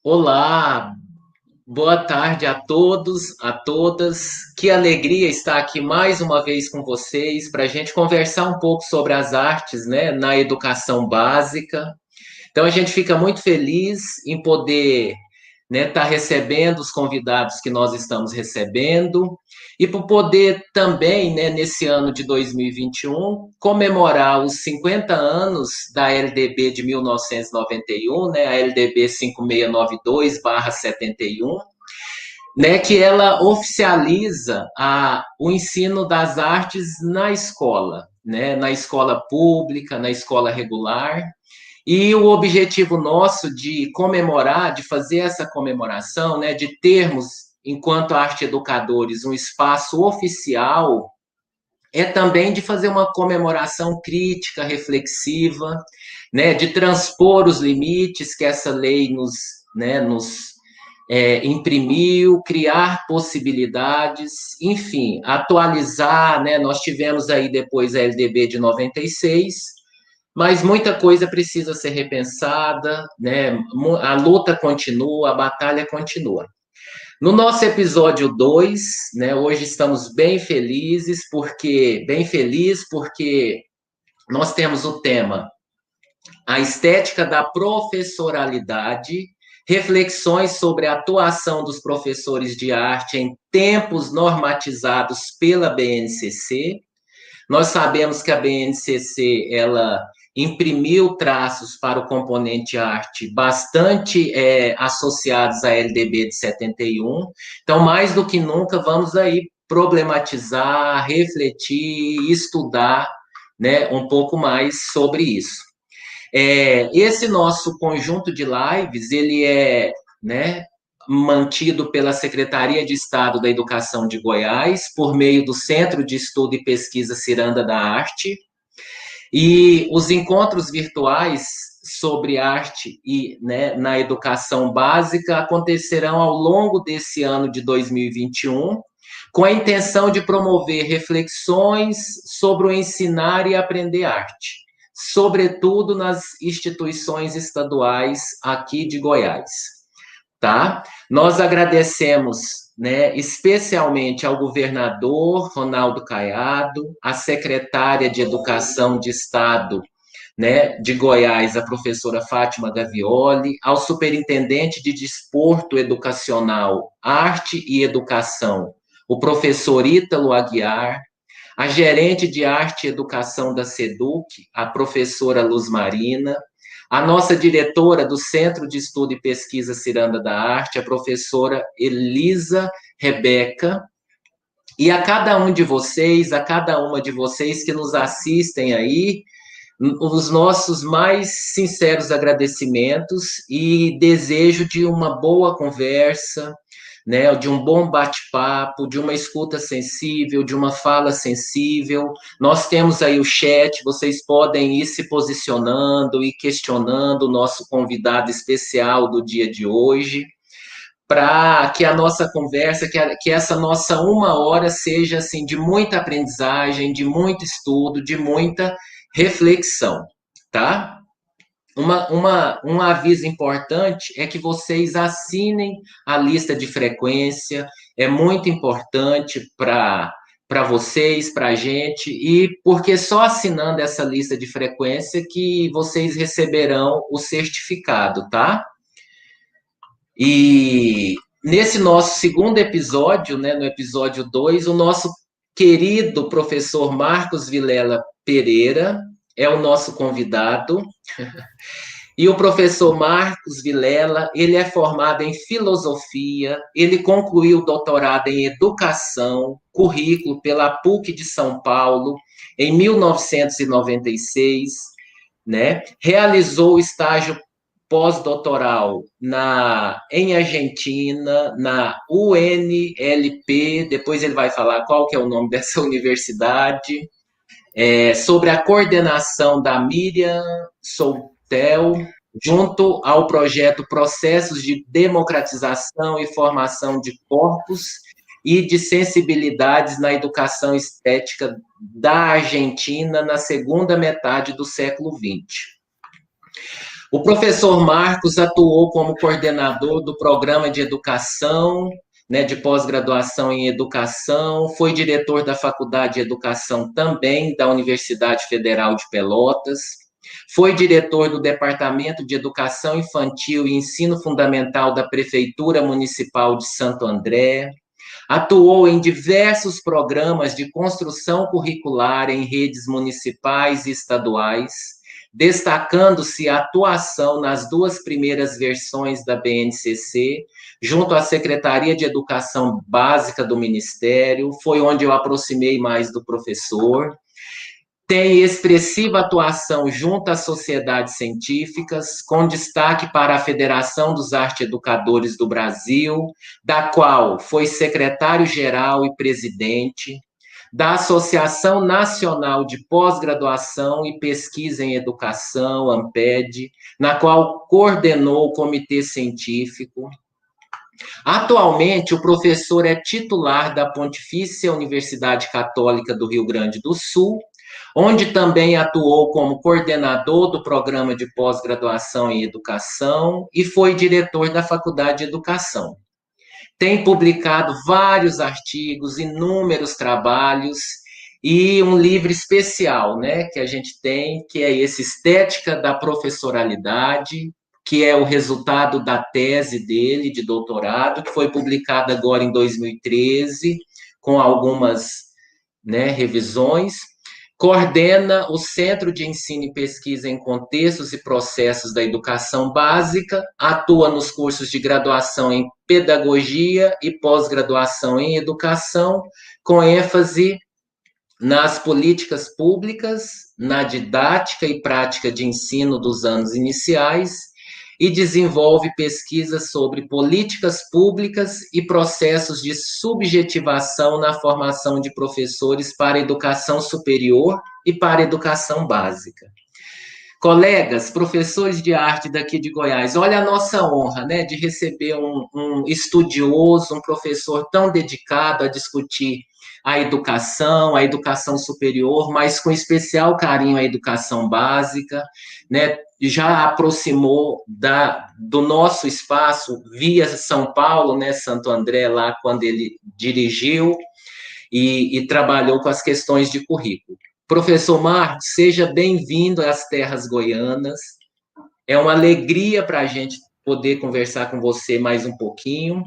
Olá, boa tarde a todos, a todas. Que alegria estar aqui mais uma vez com vocês para a gente conversar um pouco sobre as artes, né, na educação básica. Então a gente fica muito feliz em poder, né, estar recebendo os convidados que nós estamos recebendo e por poder também, né, nesse ano de 2021, comemorar os 50 anos da LDB de 1991, né, a LDB 5692/71, né, que ela oficializa o ensino das artes na escola, né, na escola pública, na escola regular. E o objetivo nosso de comemorar, de fazer essa comemoração, né, de termos, enquanto arte educadores, um espaço oficial, é também de fazer uma comemoração crítica, reflexiva, né, de transpor os limites que essa lei nos imprimiu, criar possibilidades, enfim, atualizar, né? Nós tivemos aí depois a LDB de 96, mas muita coisa precisa ser repensada, né? A luta continua, a batalha continua. No nosso episódio 2, né, hoje estamos bem felizes porque nós temos o tema a estética da professoralidade, reflexões sobre a atuação dos professores de arte em tempos normatizados pela BNCC. Nós sabemos que a BNCC ela imprimiu traços para o componente arte bastante associados à LDB de 71. Então, mais do que nunca, vamos aí problematizar, refletir, estudar, né, um pouco mais sobre isso. Esse nosso conjunto de lives, ele é, né, mantido pela Secretaria de Estado da Educação de Goiás, por meio do Centro de Estudo e Pesquisa Ciranda da Arte, e os encontros virtuais sobre arte e, né, na educação básica acontecerão ao longo desse ano de 2021, com a intenção de promover reflexões sobre o ensinar e aprender arte, sobretudo nas instituições estaduais aqui de Goiás, tá? Nós agradecemos, né, especialmente ao governador Ronaldo Caiado, à secretária de Educação de Estado, né, de Goiás, a professora Fátima Gavioli, ao superintendente de Desporto Educacional, Arte e Educação, o professor Ítalo Aguiar, a gerente de Arte e Educação da SEDUC, a professora Luz Marina, a nossa diretora do Centro de Estudo e Pesquisa Ciranda da Arte, a professora Elisa Rebeca, e a cada um de vocês, a cada uma de vocês que nos assistem aí, os nossos mais sinceros agradecimentos e desejo de uma boa conversa, né, de um bom bate-papo, de uma escuta sensível, de uma fala sensível. Nós temos aí o chat, vocês podem ir se posicionando e questionando o nosso convidado especial do dia de hoje, para que a nossa conversa, que essa nossa uma hora seja assim de muita aprendizagem, de muito estudo, de muita reflexão, tá? Um aviso importante é que vocês assinem a lista de frequência, é muito importante para vocês, para a gente, e porque só assinando essa lista de frequência que vocês receberão o certificado, tá? E nesse nosso segundo episódio, né, no episódio 2, o nosso querido professor Marcos Vilela Pereira é o nosso convidado. E o professor Marcos Vilela, ele é formado em filosofia, ele concluiu o doutorado em educação, currículo pela PUC de São Paulo em 1996, né? Realizou o estágio pós-doutoral em Argentina, na UNLP, depois ele vai falar qual que é o nome dessa universidade, sobre a coordenação da Miriam Soutel, junto ao projeto Processos de Democratização e Formação de Corpos e de Sensibilidades na Educação Estética da Argentina na segunda metade do século XX. O professor Marcos atuou como coordenador do programa de educação, né, de pós-graduação em educação, foi diretor da Faculdade de Educação também da Universidade Federal de Pelotas, foi diretor do Departamento de Educação Infantil e Ensino Fundamental da Prefeitura Municipal de Santo André, atuou em diversos programas de construção curricular em redes municipais e estaduais, destacando-se a atuação nas duas primeiras versões da BNCC, junto à Secretaria de Educação Básica do Ministério, foi onde eu aproximei mais do professor. Tem expressiva atuação junto às sociedades científicas, com destaque para a Federação dos Arte Educadores do Brasil, da qual foi secretário-geral e presidente, da Associação Nacional de Pós-Graduação e Pesquisa em Educação, ANPED, na qual coordenou o comitê científico. Atualmente, o professor é titular da Pontifícia Universidade Católica do Rio Grande do Sul, onde também atuou como coordenador do programa de pós-graduação em educação e foi diretor da Faculdade de Educação. Tem publicado vários artigos, inúmeros trabalhos e um livro especial, né, que a gente tem, que é esse Estética da Professoralidade, que é o resultado da tese dele de doutorado, que foi publicada agora em 2013, com algumas, né, revisões. Coordena o Centro de Ensino e Pesquisa em Contextos e Processos da Educação Básica, atua nos cursos de graduação em Pedagogia e pós-graduação em Educação, com ênfase nas políticas públicas, na didática e prática de ensino dos anos iniciais, e desenvolve pesquisas sobre políticas públicas e processos de subjetivação na formação de professores para a educação superior e para a educação básica. Colegas, professores de arte daqui de Goiás, olha a nossa honra, né, de receber um estudioso, um professor tão dedicado a discutir a educação superior, mas com especial carinho à educação básica, né, já aproximou do nosso espaço via São Paulo, né, Santo André, lá quando ele dirigiu e trabalhou com as questões de currículo. Professor Marcos, seja bem-vindo às terras goianas. É uma alegria para a gente poder conversar com você mais um pouquinho.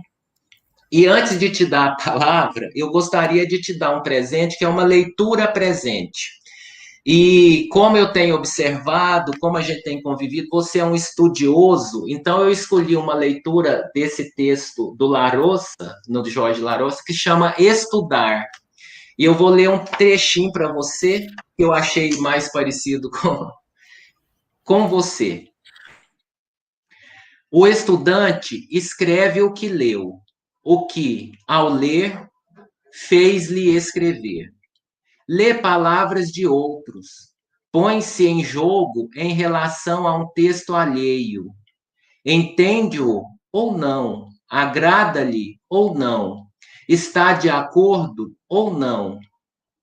E antes de te dar a palavra, eu gostaria de te dar um presente, que é uma leitura presente. E como eu tenho observado, como a gente tem convivido, você é um estudioso, então eu escolhi uma leitura desse texto do Larousse, no Jorge Larousse, que chama Estudar. E eu vou ler um trechinho para você, que eu achei mais parecido com você. O estudante escreve o que leu, o que, ao ler, fez-lhe escrever. Lê palavras de outros, põe-se em jogo em relação a um texto alheio. Entende-o ou não, agrada-lhe ou não, está de acordo ou não.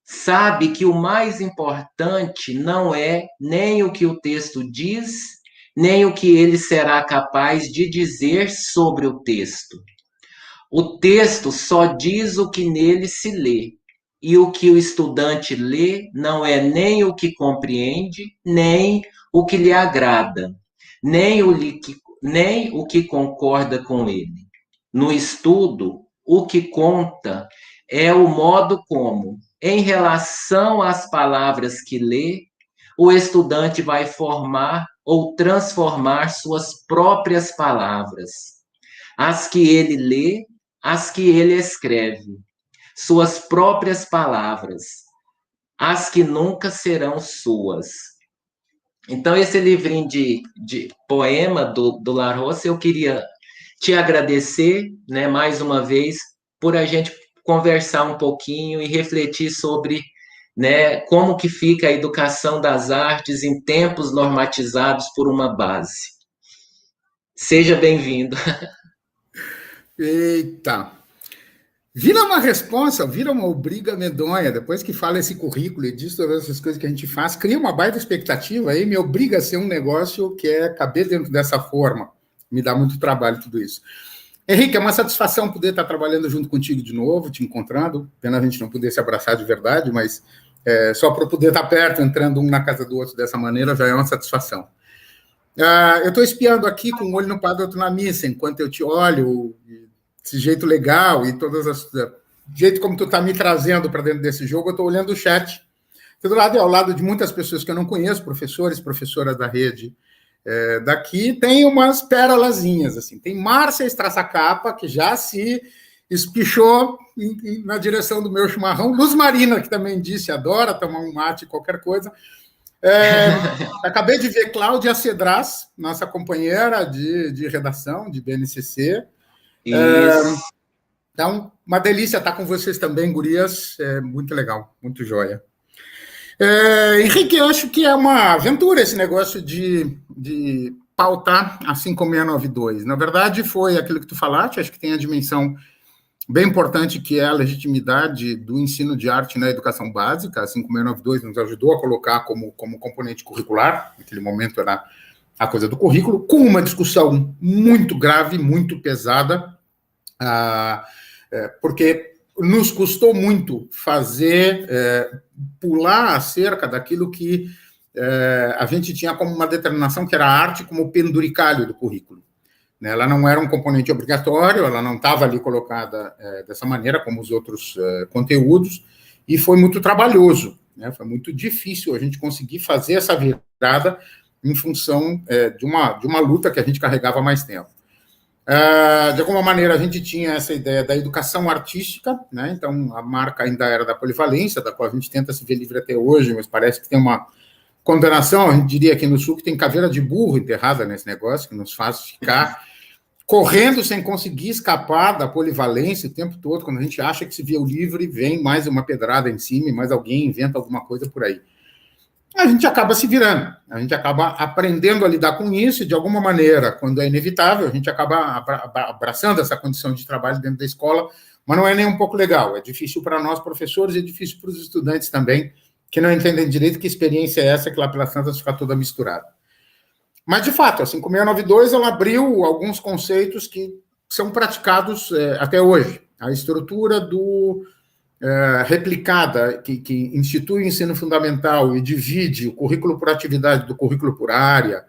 Sabe que o mais importante não é nem o que o texto diz, nem o que ele será capaz de dizer sobre o texto. O texto só diz o que nele se lê, e o que o estudante lê não é nem o que compreende, nem o que lhe agrada, nem o que concorda com ele. No estudo, o que conta é o modo como, em relação às palavras que lê, o estudante vai formar ou transformar suas próprias palavras, as que ele lê, as que ele escreve, suas próprias palavras, as que nunca serão suas. Então, esse livrinho de poema do Larousse, eu queria te agradecer, né, mais uma vez, por a gente conversar um pouquinho e refletir sobre, né, como que fica a educação das artes em tempos normatizados por uma base. Seja bem-vindo. Eita! Vira uma responsa, vira uma obriga medonha. Depois que fala esse currículo e diz todas essas coisas que a gente faz, cria uma baita expectativa aí, me obriga a ser um negócio que é caber dentro dessa forma. Me dá muito trabalho tudo isso. Henrique, é uma satisfação poder estar trabalhando junto contigo de novo, te encontrando. Pena a gente não poder se abraçar de verdade, mas só para poder estar perto, entrando um na casa do outro dessa maneira, já é uma satisfação. Eu estou espiando aqui com um olho no padre, outro na missa, enquanto eu te olho, desse jeito legal e todas as... Do jeito como tu está me trazendo para dentro desse jogo, eu estou olhando o chat. Do lado e ao lado de muitas pessoas que eu não conheço, professores, professoras da rede daqui, tem umas pérolazinhas, assim. Tem Márcia Estraçacapa, que já se espichou na direção do meu chimarrão. Luz Marina, que também disse, adora tomar um mate, qualquer coisa. Acabei de ver Cláudia Cedras, nossa companheira de redação, de BNCC. Isso. Então, uma delícia estar com vocês também, gurias. Muito legal, muito joia. Henrique, eu acho que é uma aventura esse negócio de pautar a 5692. Na verdade, foi aquilo que tu falaste, acho que tem a dimensão bem importante que é a legitimidade do ensino de arte na educação básica. A 5692 nos ajudou a colocar como componente curricular, naquele momento era a coisa do currículo, com uma discussão muito grave, muito pesada, porque nos custou muito fazer pular a cerca daquilo que a gente tinha como uma determinação que era a arte como penduricalho do currículo. Ela não era um componente obrigatório, ela não estava ali colocada dessa maneira como os outros conteúdos, e foi muito trabalhoso, né? Foi muito difícil a gente conseguir fazer essa virada em função de uma luta que a gente carregava há mais tempo. De alguma maneira, a gente tinha essa ideia da educação artística, né? Então, a marca ainda era da polivalência, da qual a gente tenta se ver livre até hoje, mas parece que tem uma condenação, a gente diria aqui no Sul, que tem caveira de burro enterrada nesse negócio, que nos faz ficar correndo sem conseguir escapar da polivalência o tempo todo. Quando a gente acha que se viu livre, vem mais uma pedrada em cima e mais alguém inventa alguma coisa por aí. A gente acaba se virando, a gente acaba aprendendo a lidar com isso, e de alguma maneira, quando é inevitável, a gente acaba abraçando essa condição de trabalho dentro da escola, mas não é nem um pouco legal. É difícil para nós, professores, e é difícil para os estudantes também, que não entendem direito que experiência é essa, que lá pelas tantas fica toda misturada. Mas, de fato, a 5692, ela abriu alguns conceitos que são praticados até hoje. A estrutura replicada, que institui o ensino fundamental e divide o currículo por atividade do currículo por área,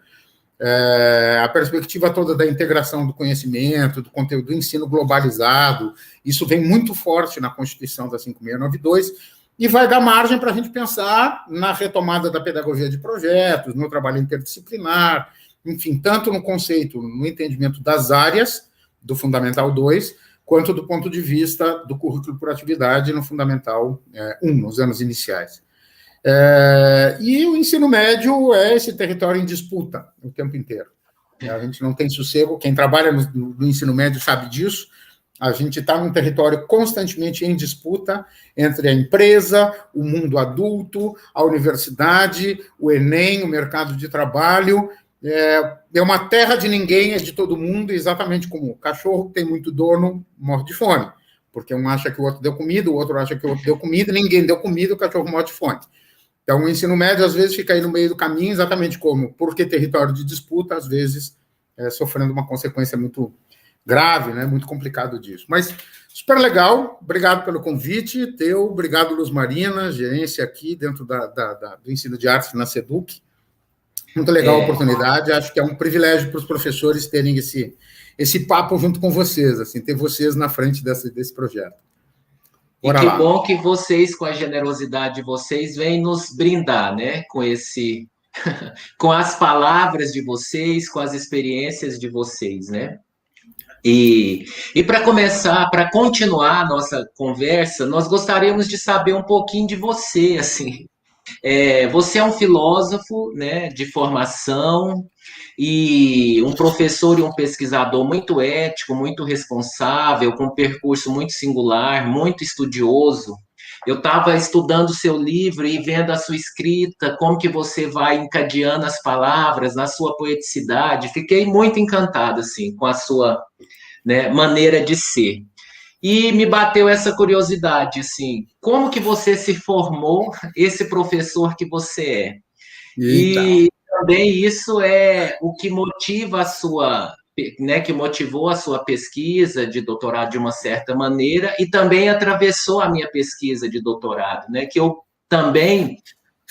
a perspectiva toda da integração do conhecimento, do conteúdo do ensino globalizado, isso vem muito forte na Constituição da 5692, e vai dar margem para a gente pensar na retomada da pedagogia de projetos, no trabalho interdisciplinar, enfim, tanto no conceito, no entendimento das áreas do Fundamental 2, quanto do ponto de vista do currículo por atividade no Fundamental 1, nos anos iniciais. E o ensino médio é esse território em disputa o tempo inteiro. A gente não tem sossego, quem trabalha no ensino médio sabe disso. A gente está num território constantemente em disputa entre a empresa, o mundo adulto, a universidade, o Enem, o mercado de trabalho. É uma terra de ninguém, é de todo mundo, exatamente como o cachorro que tem muito dono morre de fome, porque um acha que o outro deu comida, o outro acha que o outro deu comida, ninguém deu comida, o cachorro morre de fome. Então, o ensino médio, às vezes, fica aí no meio do caminho, exatamente como, porque território de disputa, às vezes, sofrendo uma consequência muito grave, né, muito complicado disso. Mas, super legal, obrigado pelo convite, teu, obrigado, Luz Marina, gerência aqui dentro do ensino de artes na SEDUC. Muito legal a oportunidade, acho que é um privilégio para os professores terem esse papo junto com vocês, assim, ter vocês na frente desse projeto. Bora lá. Bom que vocês, com a generosidade de vocês, vêm nos brindar, né, com as palavras de vocês, com as experiências de vocês, né? E para começar, para continuar a nossa conversa, nós gostaríamos de saber um pouquinho de você, assim. Você é um filósofo, né, de formação, e um professor e um pesquisador muito ético, muito responsável, com um percurso muito singular, muito estudioso. Eu estava estudando o seu livro e vendo a sua escrita, como que você vai encadeando as palavras na sua poeticidade. Fiquei muito encantado, assim, com a sua, né, maneira de ser. E me bateu essa curiosidade, assim, como que você se formou esse professor que você é? Eita. E também isso é o que motiva a sua, né, que motivou a sua pesquisa de doutorado de uma certa maneira e também atravessou a minha pesquisa de doutorado, né, que eu também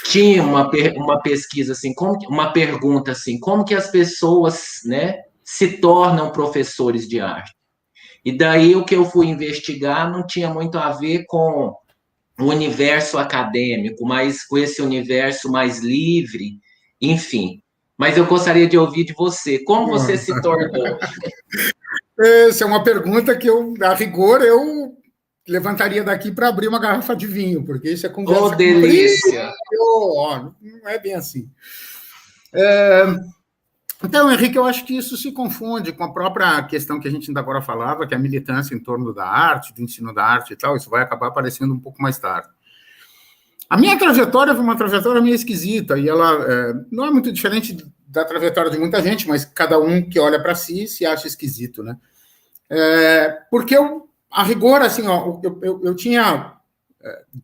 tinha uma pesquisa assim, uma pergunta assim, como que as pessoas, né, se tornam professores de arte? E daí o que eu fui investigar não tinha muito a ver com o universo acadêmico, mas com esse universo mais livre, enfim. Mas eu gostaria de ouvir de você, como você se tornou? Essa é uma pergunta que eu, a rigor, eu levantaria daqui para abrir uma garrafa de vinho, porque isso é Oh, conversa comprida, delícia! ó, não é bem assim. Então, Henrique, eu acho que isso se confunde com a própria questão que a gente ainda agora falava, que é a militância em torno da arte, do ensino da arte e tal, isso vai acabar aparecendo um pouco mais tarde. A minha trajetória foi uma trajetória meio esquisita, e ela não é muito diferente da trajetória de muita gente, mas cada um que olha para si se acha esquisito, né? Porque eu, a rigor, assim, ó, eu tinha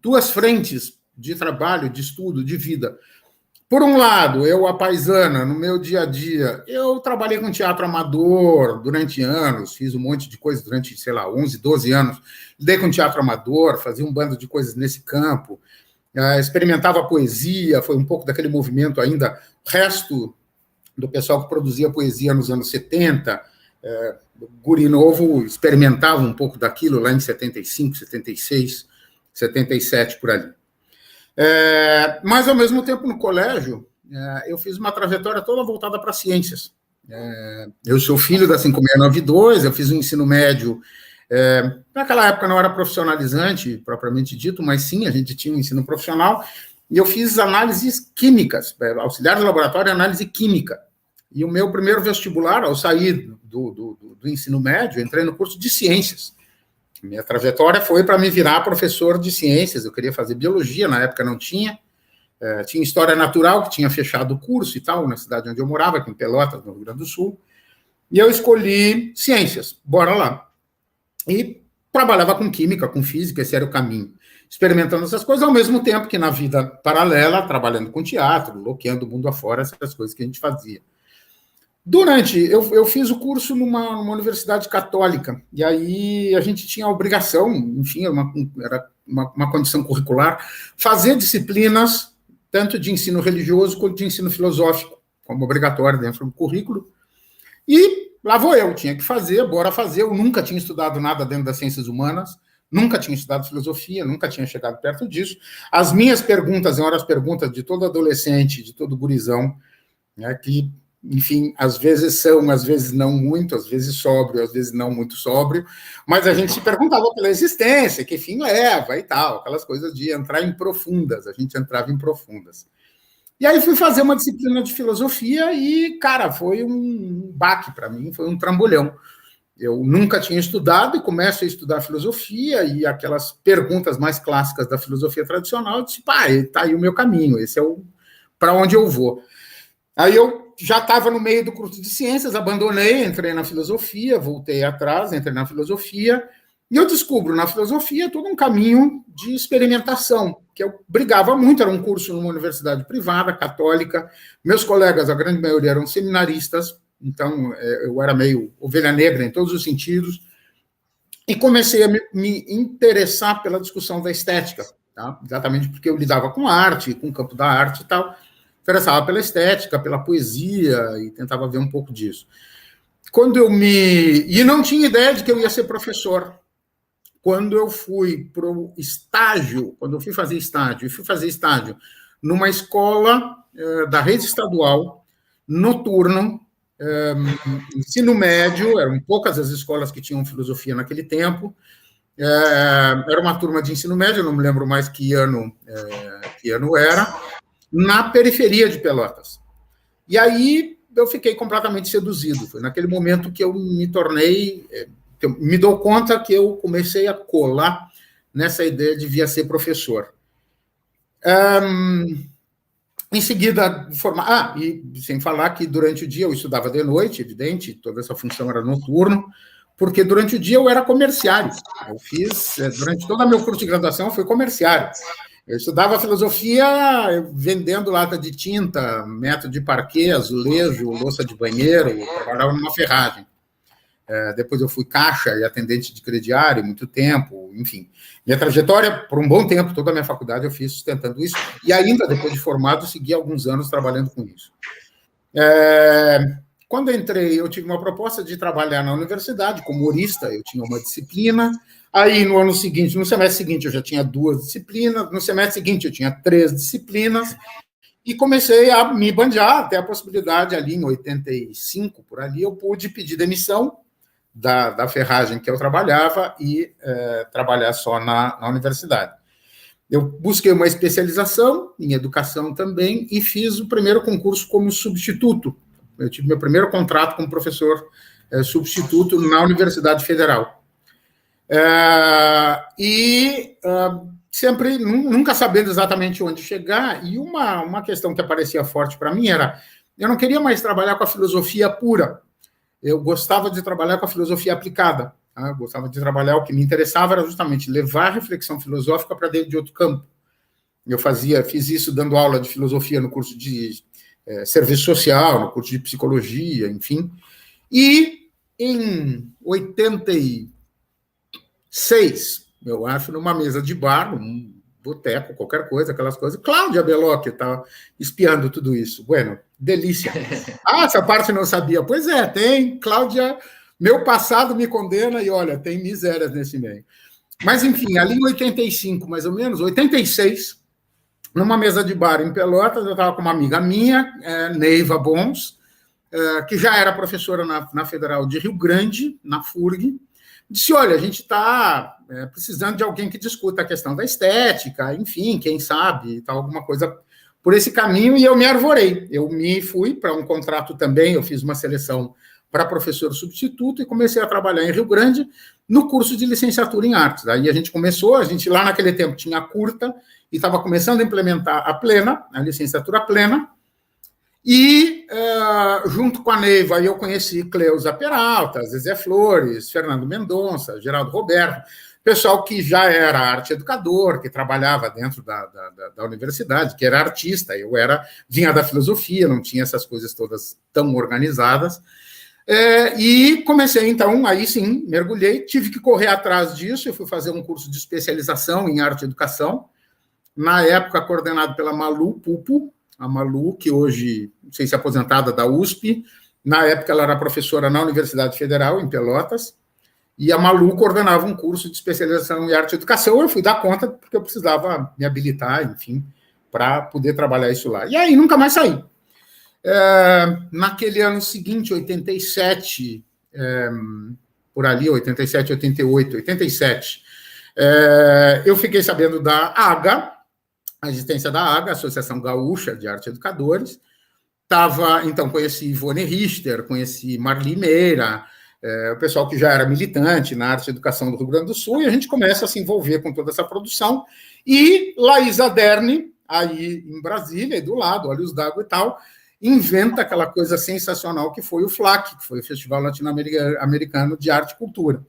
duas frentes de trabalho, de estudo, de vida. Por um lado, eu, a paisana, no meu dia a dia, eu trabalhei com teatro amador durante anos, fiz um monte de coisas durante, sei lá, 11, 12 anos. Lidei com teatro amador, fazia um bando de coisas nesse campo, experimentava poesia, foi um pouco daquele movimento ainda, o resto do pessoal que produzia poesia nos anos 70, guri novo, experimentava um pouco daquilo lá em 75, 76, 77, por ali. Mas, ao mesmo tempo, no colégio, eu fiz uma trajetória toda voltada para ciências. Eu sou filho da 5692, eu fiz o ensino médio. Naquela época não era profissionalizante, propriamente dito, mas sim, a gente tinha um ensino profissional, e eu fiz análises químicas, auxiliar de laboratório e análise química. E o meu primeiro vestibular, ao sair do ensino médio, entrei no curso de ciências. Minha trajetória foi para me virar professor de ciências. Eu queria fazer biologia, na época não tinha. Tinha história natural, que tinha fechado o curso e tal, na cidade onde eu morava, aqui em Pelotas, no Rio Grande do Sul. E eu escolhi ciências, bora lá. E trabalhava com química, com física, esse era o caminho. Experimentando essas coisas, ao mesmo tempo que na vida paralela, trabalhando com teatro, loqueando o mundo afora, essas coisas que a gente fazia. Eu fiz o curso numa universidade católica, e aí a gente tinha a obrigação, enfim, era uma condição curricular, fazer disciplinas tanto de ensino religioso quanto de ensino filosófico, como obrigatório dentro do currículo. E lá vou eu, tinha que fazer, bora fazer. Eu nunca tinha estudado nada dentro das ciências humanas, nunca tinha estudado filosofia, nunca tinha chegado perto disso. As minhas perguntas eram as perguntas de todo adolescente, de todo gurizão, né, que, enfim, às vezes são, às vezes não muito, às vezes sóbrio, às vezes não muito sóbrio, mas a gente se perguntava pela existência, que fim leva e tal, aquelas coisas de entrar em profundas, a gente entrava em profundas. E aí fui fazer uma disciplina de filosofia e, cara, foi um baque para mim, foi um trambolhão. Eu nunca tinha estudado e começo a estudar filosofia e aquelas perguntas mais clássicas da filosofia tradicional, eu disse, pá, tá aí o meu caminho, esse é o para onde eu vou. Aí eu já estava no meio do curso de ciências, abandonei, entrei na filosofia, voltei atrás, entrei na filosofia, e eu descubro na filosofia todo um caminho de experimentação, que eu brigava muito, era um curso numa universidade privada, católica, meus colegas, a grande maioria eram seminaristas, então eu era meio ovelha negra em todos os sentidos, e comecei a me interessar pela discussão da estética, tá? Exatamente porque eu lidava com arte, com o campo da arte e tal, interessava pela estética, pela poesia, e tentava ver um pouco disso. E não tinha ideia de que eu ia ser professor. Quando eu fui para o estágio, quando eu fui fazer estágio numa escola da rede estadual, noturno, ensino médio, eram poucas as escolas que tinham filosofia naquele tempo, era uma turma de ensino médio, não me lembro mais que ano era, na periferia de Pelotas. E aí eu fiquei completamente seduzido. Foi naquele momento que eu me tornei, que eu me dou conta que eu comecei a colar nessa ideia de vir a ser professor. Em seguida, e sem falar que durante o dia eu estudava de noite, evidente, toda essa função era noturno, porque durante o dia eu era comerciário. Eu fiz, durante todo o meu curso de graduação, eu fui comerciário. Eu estudava filosofia vendendo lata de tinta, método de parquet, azulejo, louça de banheiro, trabalhava numa ferragem. Depois eu fui caixa e atendente de crediário muito tempo, enfim. Minha trajetória, por um bom tempo, toda a minha faculdade eu fiz sustentando isso, e ainda depois de formado, segui alguns anos trabalhando com isso. Quando eu entrei, eu tive uma proposta de trabalhar na universidade como humorista, eu tinha uma disciplina, aí no ano seguinte, no semestre seguinte eu já tinha 2 disciplinas, no semestre seguinte eu tinha 3 disciplinas, e comecei a me bandear até a possibilidade ali em 85, por ali, eu pude pedir demissão da ferragem que eu trabalhava e trabalhar só na universidade. Eu busquei uma especialização em educação também e fiz o primeiro concurso como substituto. Eu tive meu primeiro contrato como professor substituto na Universidade Federal. Sempre, nunca sabendo exatamente onde chegar, e uma questão que aparecia forte para mim era, eu não queria mais trabalhar com a filosofia pura, eu gostava de trabalhar com a filosofia aplicada, tá? Eu gostava de trabalhar, o que me interessava era justamente levar a reflexão filosófica para dentro de outro campo. Eu fiz isso dando aula de filosofia no curso de serviço social, no curso de psicologia, enfim. E em 86, eu acho, numa mesa de bar, num boteco, qualquer coisa, aquelas coisas, Cláudia Belocchi estava espiando tudo isso. Bueno, delícia. Essa parte não sabia. Pois é, tem, Cláudia, meu passado me condena e, olha, tem misérias nesse meio. Mas, enfim, ali em 85, mais ou menos, 86, numa mesa de bar em Pelotas, eu estava com uma amiga minha, Neiva Bons, que já era professora na Federal de Rio Grande, na FURG, disse, olha, a gente está precisando de alguém que discuta a questão da estética, enfim, quem sabe, tal, alguma coisa por esse caminho, e eu me arvorei. Eu me fui para um contrato também, eu fiz uma seleção para professor substituto e comecei a trabalhar em Rio Grande no curso de licenciatura em artes. Aí a gente lá naquele tempo tinha a curta e estava começando a implementar a plena, a licenciatura plena, e junto com a Neiva eu conheci Cleusa Peralta, Zezé Flores, Fernando Mendonça, Geraldo Roberto, pessoal que já era arte educador, que trabalhava dentro da universidade, que era artista, vinha da filosofia, não tinha essas coisas todas tão organizadas, e comecei, então, aí sim, mergulhei, tive que correr atrás disso, eu fui fazer um curso de especialização em arte e educação, na época coordenado pela Malu Pupo, a Malu, que hoje, não sei se é aposentada da USP, na época ela era professora na Universidade Federal, em Pelotas, e a Malu coordenava um curso de especialização em arte e educação, eu fui dar conta porque eu precisava me habilitar, enfim, para poder trabalhar isso lá. E aí nunca mais saí. Naquele ano seguinte, 87, por ali, 87, 88, 87, eu fiquei sabendo da AGA, a existência da AGA, Associação Gaúcha de Arte Educadores. Então, conheci Ivone Richter, conheci Marli Meira, o pessoal que já era militante na arte e educação do Rio Grande do Sul, e a gente começa a se envolver com toda essa produção. E Laís Aderni, aí em Brasília, do lado, Olhos d'Água e tal, inventa aquela coisa sensacional que foi o FLAC, que foi o Festival Latino-Americano de Arte e Cultura.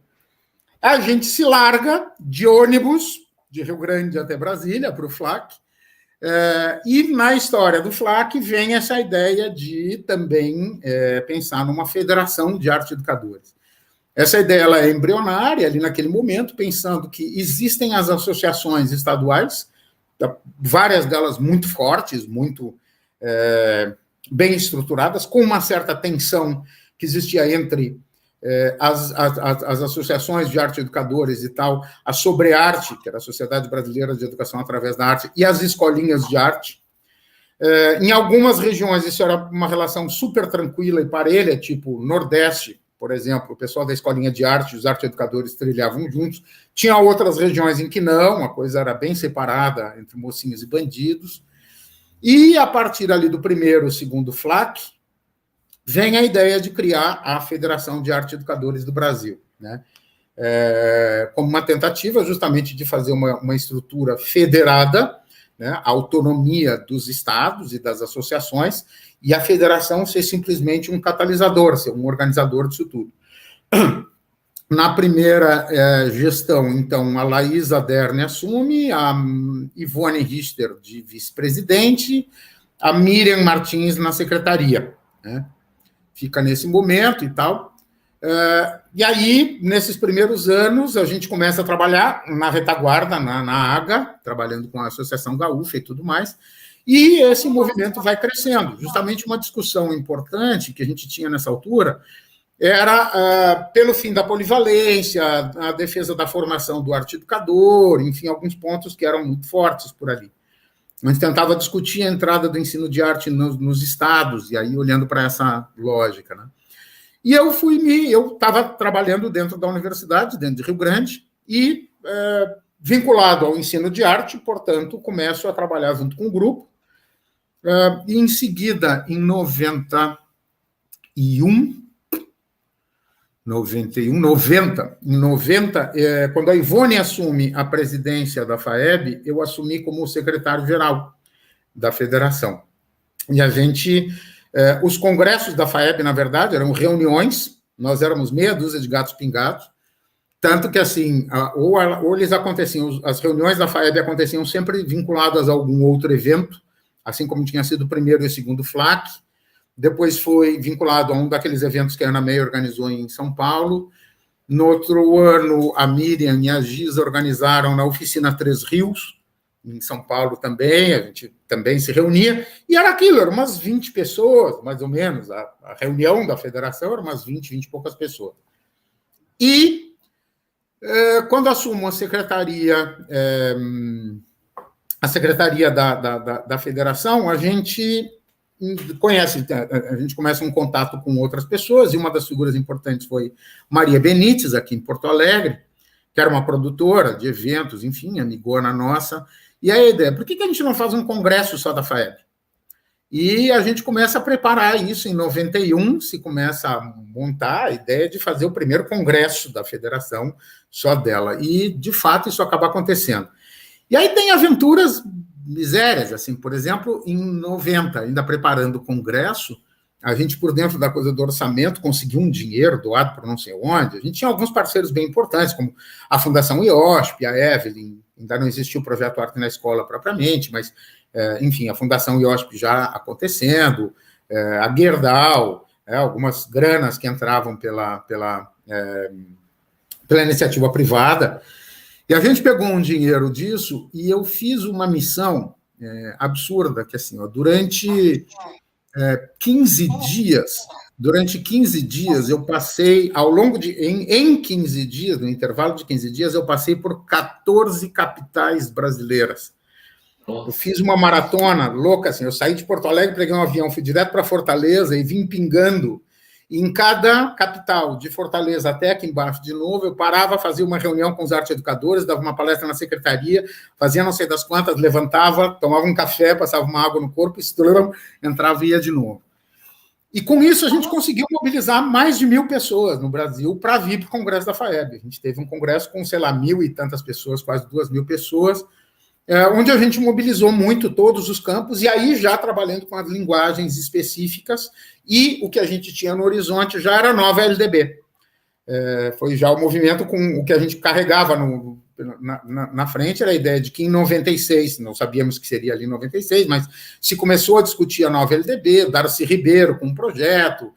A gente se larga de ônibus, de Rio Grande até Brasília, para o FLAC, e na história do FLAC vem essa ideia de também pensar numa federação de arte educadores. Essa ideia ela é embrionária ali naquele momento, pensando que existem as associações estaduais, várias delas muito fortes, muito bem estruturadas, com uma certa tensão que existia entre as associações de arte educadores e tal, a Sobrearte, que era a Sociedade Brasileira de Educação através da Arte, e as escolinhas de arte. Em algumas regiões isso era uma relação super tranquila e parelha, tipo Nordeste, por exemplo, o pessoal da escolinha de arte, os arte educadores trilhavam juntos. Tinha outras regiões em que não, a coisa era bem separada entre mocinhos e bandidos. E a partir ali do primeiro, segundo FLAC, vem a ideia de criar a Federação de Arte Educadores do Brasil, né? Como uma tentativa justamente de fazer uma estrutura federada, né? A autonomia dos estados e das associações, e a federação ser simplesmente um catalisador, ser um organizador disso tudo. Na primeira gestão, então, a Laísa Derne assume, a Ivone Richter de vice-presidente, a Miriam Martins na secretaria, né? Fica nesse momento e tal. E aí, nesses primeiros anos, a gente começa a trabalhar na retaguarda, na AGA, trabalhando com a Associação Gaúcha e tudo mais, e esse movimento vai crescendo. Justamente uma discussão importante que a gente tinha nessa altura era pelo fim da polivalência, a defesa da formação do arte-educador, enfim, alguns pontos que eram muito fortes por ali. A gente tentava discutir a entrada do ensino de arte nos estados, e aí olhando para essa lógica, né? E eu estava trabalhando dentro da universidade, dentro de Rio Grande, e vinculado ao ensino de arte, portanto, começo a trabalhar junto com o grupo, e em seguida, em 90, quando a Ivone assume a presidência da FAEB, eu assumi como secretário-geral da federação. E a gente... os congressos da FAEB, na verdade, eram reuniões, nós éramos meia dúzia de gatos pingados, tanto que, assim, ou eles aconteciam, as reuniões da FAEB aconteciam sempre vinculadas a algum outro evento, assim como tinha sido o primeiro e o segundo FLAC, depois foi vinculado a um daqueles eventos que a Ana May organizou em São Paulo. No outro ano, a Miriam e a Giza organizaram na Oficina Três Rios, em São Paulo também, a gente também se reunia, e era aquilo, eram umas 20 pessoas, mais ou menos, a reunião da federação era umas 20 e poucas pessoas. E, quando assumo a secretaria da federação, a gente começa um contato com outras pessoas, e uma das figuras importantes foi Maria Benites, aqui em Porto Alegre, que era uma produtora de eventos, enfim, amigona nossa. E a ideia, por que a gente não faz um congresso só da FAEB? E a gente começa a preparar isso em 91, se começa a montar a ideia de fazer o primeiro congresso da federação só dela. E, de fato, isso acaba acontecendo. E aí tem aventuras misérias, assim, por exemplo, em 90, ainda preparando o congresso, a gente, por dentro da coisa do orçamento, conseguiu um dinheiro doado por não sei onde. A gente tinha alguns parceiros bem importantes, como a Fundação IOSP, a Evelyn, ainda não existia o projeto Arte na Escola propriamente, mas, enfim, a Fundação IOSP já acontecendo, a Gerdau, algumas granas que entravam pela iniciativa privada. E a gente pegou um dinheiro disso e eu fiz uma missão absurda, que assim, durante 15 dias, eu passei, ao longo de, em 15 dias, no intervalo de 15 dias, eu passei por 14 capitais brasileiras. Eu fiz uma maratona louca, assim, eu saí de Porto Alegre, peguei um avião, fui direto para Fortaleza e vim pingando. E em cada capital, de Fortaleza até aqui embaixo de novo, eu parava, fazia uma reunião com os arte-educadores, dava uma palestra na secretaria, fazia não sei das quantas, levantava, tomava um café, passava uma água no corpo, entrava e ia de novo. E com isso a gente conseguiu mobilizar mais de 1.000 pessoas no Brasil para vir para o Congresso da FAEB. A gente teve um congresso com, sei lá, 1.000 e tantas pessoas, quase 2.000 pessoas, onde a gente mobilizou muito todos os campos, e aí já trabalhando com as linguagens específicas, e o que a gente tinha no horizonte já era a nova LDB. Foi já o movimento com o que a gente carregava na frente, era a ideia de que em 96, não sabíamos que seria ali em 96, mas se começou a discutir a nova LDB, Darcy Ribeiro com um projeto,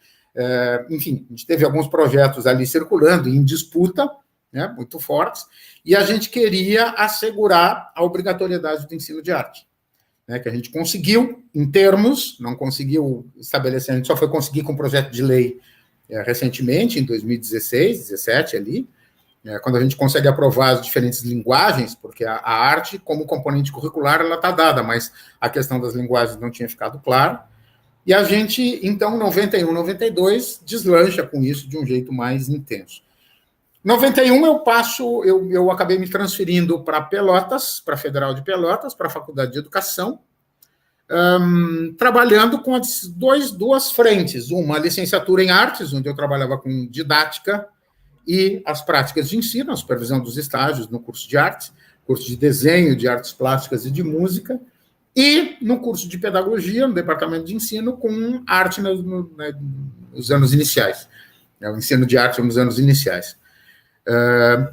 enfim, a gente teve alguns projetos ali circulando, em disputa, né, muito fortes, e a gente queria assegurar a obrigatoriedade do ensino de arte, né, que a gente conseguiu, em termos, não conseguiu estabelecer, a gente só foi conseguir com um projeto de lei recentemente, em 2016, 2017, ali, quando a gente consegue aprovar as diferentes linguagens, porque a arte, como componente curricular, ela está dada, mas a questão das linguagens não tinha ficado clara, e a gente, então, 91, 92, deslancha com isso de um jeito mais intenso. 91 eu acabei me transferindo para Pelotas, para a Federal de Pelotas, para a Faculdade de Educação, trabalhando com duas frentes, uma licenciatura em artes, onde eu trabalhava com didática e as práticas de ensino, a supervisão dos estágios no curso de artes, curso de desenho, de artes plásticas e de música, e no curso de pedagogia, no departamento de ensino, com arte nos anos iniciais, o ensino de arte nos anos iniciais.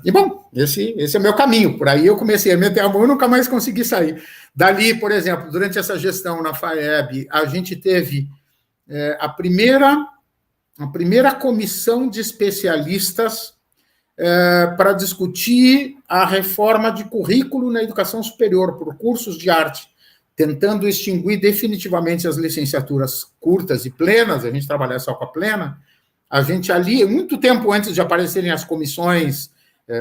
E, bom, esse é o meu caminho. Por aí eu comecei a meter a mão e nunca mais consegui sair. Dali, por exemplo, durante essa gestão na FAEB, a gente teve a primeira comissão de especialistas para discutir a reforma de currículo na educação superior por cursos de arte, tentando extinguir definitivamente as licenciaturas curtas e plenas. A gente trabalha só com a plena. A gente ali, muito tempo antes de aparecerem as comissões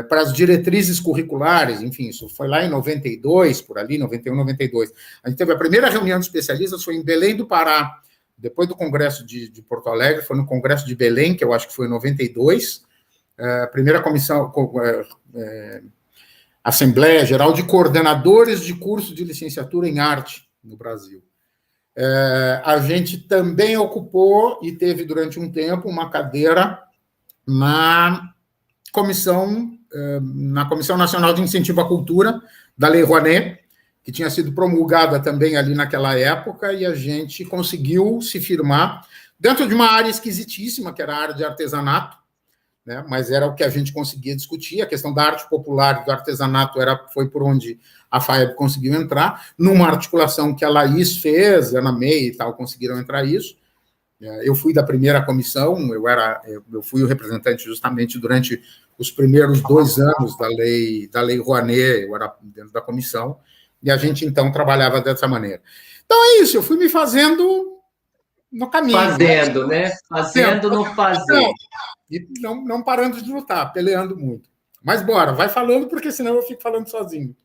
para as diretrizes curriculares, enfim, isso foi lá em 92, por ali, 91, 92. A gente teve a primeira reunião de especialistas, foi em Belém do Pará, depois do Congresso de Porto Alegre, foi no Congresso de Belém, que eu acho que foi em 92, a primeira comissão, Assembleia Geral de Coordenadores de Curso de Licenciatura em Arte no Brasil. A gente também ocupou e teve durante um tempo uma cadeira na Comissão Nacional de Incentivo à Cultura, da Lei Rouanet, que tinha sido promulgada também ali naquela época, e a gente conseguiu se firmar dentro de uma área esquisitíssima, que era a área de artesanato, né? Mas era o que a gente conseguia discutir. A questão da arte popular e do artesanato foi por onde a FAEB conseguiu entrar, numa articulação que a Laís fez, a Ana May e tal, conseguiram entrar isso. Eu fui da primeira comissão, eu fui o representante justamente durante os primeiros 2 anos da lei Rouanet, eu era dentro da comissão, e a gente, então, trabalhava dessa maneira. Então, é isso, eu fui me fazendo no caminho. Fazendo, né? Fazendo no fazer. E não parando de lutar, peleando muito. Mas bora, vai falando, porque senão eu fico falando sozinho.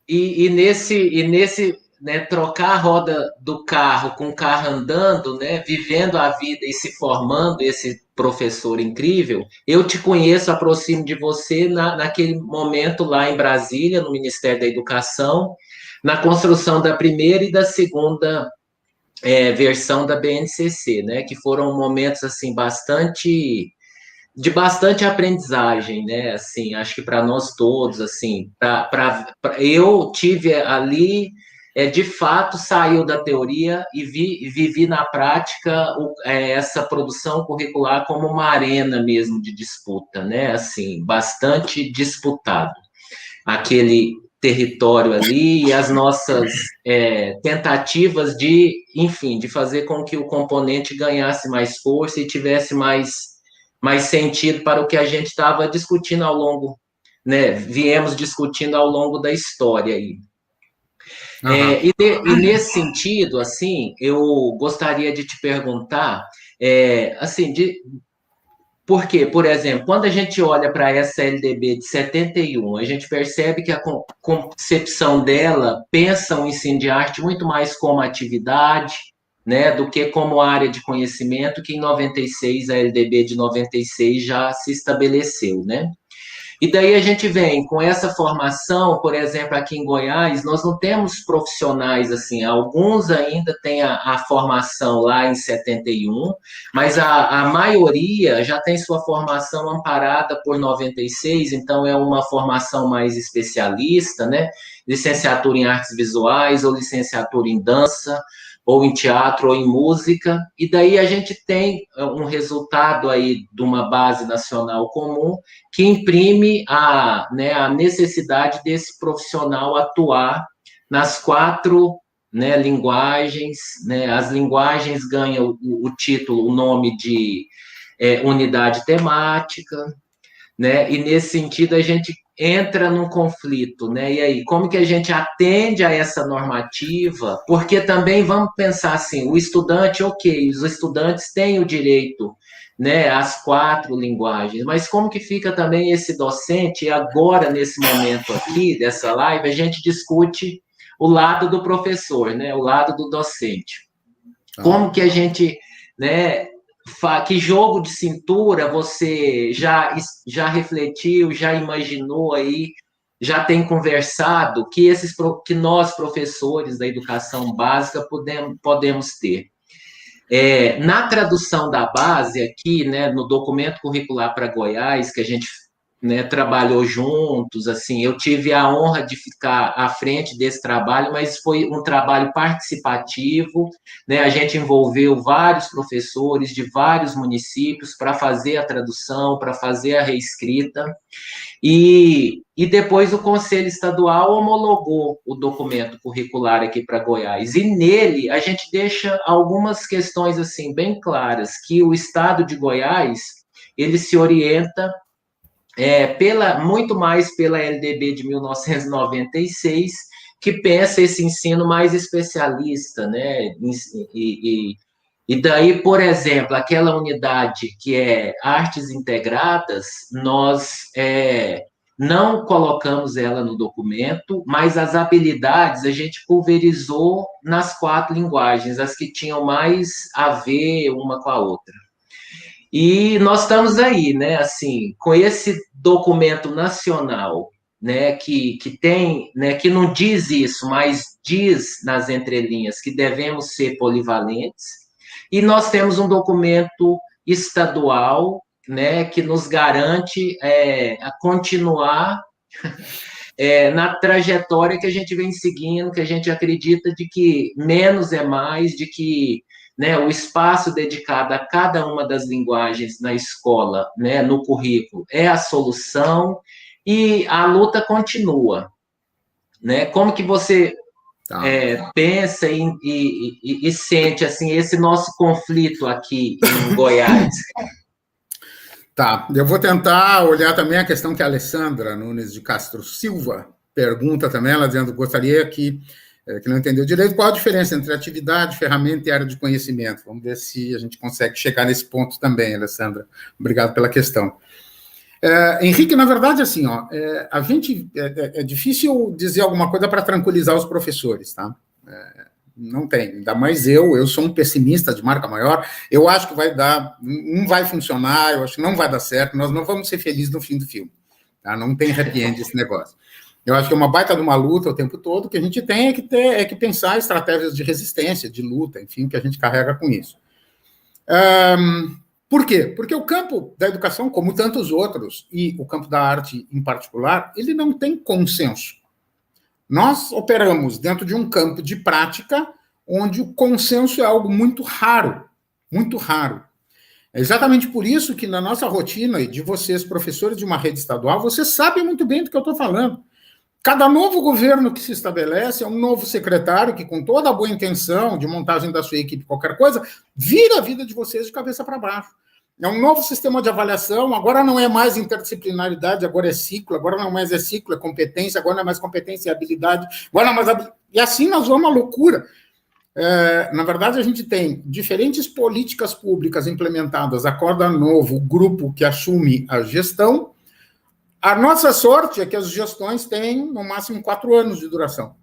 E nesse né, trocar a roda do carro com o carro andando, né, vivendo a vida e se formando esse professor incrível, eu te conheço, aproximo de você naquele momento lá em Brasília, no Ministério da Educação, na construção da primeira e da segunda versão da BNCC, né, que foram momentos assim de bastante aprendizagem, né? Assim, acho que para nós todos, assim, eu tive ali, de fato, saiu da teoria e vivi na prática essa produção curricular como uma arena mesmo de disputa, né? Assim, bastante disputado. Aquele território ali e as nossas tentativas de, enfim, de fazer com que o componente ganhasse mais força e tivesse mais sentido para o que a gente estava discutindo ao longo, né? Viemos discutindo ao longo da história aí. E nesse sentido, assim, eu gostaria de te perguntar, assim, porque, por exemplo, quando a gente olha para essa LDB de 71, a gente percebe que a concepção dela pensa o ensino de arte muito mais como atividade, né, do que como área de conhecimento, que em 96, a LDB de 96 já se estabeleceu, né? E daí a gente vem com essa formação, por exemplo, aqui em Goiás, nós não temos profissionais assim, alguns ainda têm a formação lá em 71, mas a maioria já tem sua formação amparada por 96, então é uma formação mais especialista, né? Licenciatura em artes visuais ou licenciatura em dança, ou em teatro, ou em música, e daí a gente tem um resultado aí de uma base nacional comum que imprime a necessidade desse profissional atuar nas 4, né, linguagens, né, as linguagens ganham o título, o nome de unidade temática, né, e nesse sentido a gente entra num conflito, né? E aí, como que a gente atende a essa normativa? Porque também vamos pensar assim, o estudante, ok, os estudantes têm o direito, né, às 4 linguagens, mas como que fica também esse docente? E agora, nesse momento aqui, dessa live, a gente discute o lado do professor, né, o lado do docente. Como que a gente, né, que jogo de cintura você já refletiu, já imaginou aí, já tem conversado que nós, professores da educação básica, podemos ter? Na tradução da base aqui, né, no documento curricular para Goiás, que a gente né, trabalhou juntos, assim, eu tive a honra de ficar à frente desse trabalho, mas foi um trabalho participativo, né, a gente envolveu vários professores de vários municípios para fazer a tradução, para fazer a reescrita, e depois o Conselho Estadual homologou o documento curricular aqui para Goiás, e nele a gente deixa algumas questões, assim, bem claras, que o Estado de Goiás, ele se orienta muito mais pela LDB de 1996, que pensa esse ensino mais especialista, né? E daí, por exemplo, aquela unidade que é artes integradas, nós não colocamos ela no documento, mas as habilidades a gente pulverizou nas 4 linguagens, as que tinham mais a ver uma com a outra. E nós estamos aí, né, assim, com esse documento nacional, né, que tem, né, que não diz isso, mas diz nas entrelinhas que devemos ser polivalentes, e nós temos um documento estadual, né, que nos garante a continuar na trajetória que a gente vem seguindo, que a gente acredita de que menos é mais, de que, né, o espaço dedicado a cada uma das linguagens na escola, né, no currículo, é a solução, e a luta continua. Né? Como que você pensa e sente assim, esse nosso conflito aqui em Goiás? Tá, eu vou tentar olhar também a questão que a Alessandra Nunes de Castro Silva pergunta também, ela dizendo que gostaria que não entendeu direito, qual a diferença entre atividade, ferramenta e área de conhecimento. Vamos ver se a gente consegue chegar nesse ponto também, Alessandra. Obrigado pela questão. Henrique, na verdade, assim, ó, a gente, é difícil dizer alguma coisa para tranquilizar os professores, tá? Não tem, ainda mais eu sou um pessimista de marca maior, eu acho que vai dar, não vai funcionar, eu acho que não vai dar certo, nós não vamos ser felizes no fim do filme, tá? Não tem happy end esse negócio. Eu acho que é uma baita de uma luta o tempo todo, que a gente tem é que pensar estratégias de resistência, de luta, enfim, que a gente carrega com isso. Por quê? Porque o campo da educação, como tantos outros, e o campo da arte em particular, ele não tem consenso. Nós operamos dentro de um campo de prática onde o consenso é algo muito raro, muito raro. É exatamente por isso que na nossa rotina, e de vocês, professores de uma rede estadual, vocês sabem muito bem do que eu estou falando. Cada novo governo que se estabelece é um novo secretário que, com toda a boa intenção de montagem da sua equipe, qualquer coisa, vira a vida de vocês de cabeça para baixo. É um novo sistema de avaliação, agora não é mais interdisciplinaridade, agora é ciclo, agora não mais é ciclo, é competência, agora não é mais competência, é habilidade, agora não é mais habilidade. E assim nós vamos à loucura. Na verdade, a gente tem diferentes políticas públicas implementadas, acorda novo, o grupo que assume a gestão. A nossa sorte é que as gestões têm, no máximo, 4 anos de duração.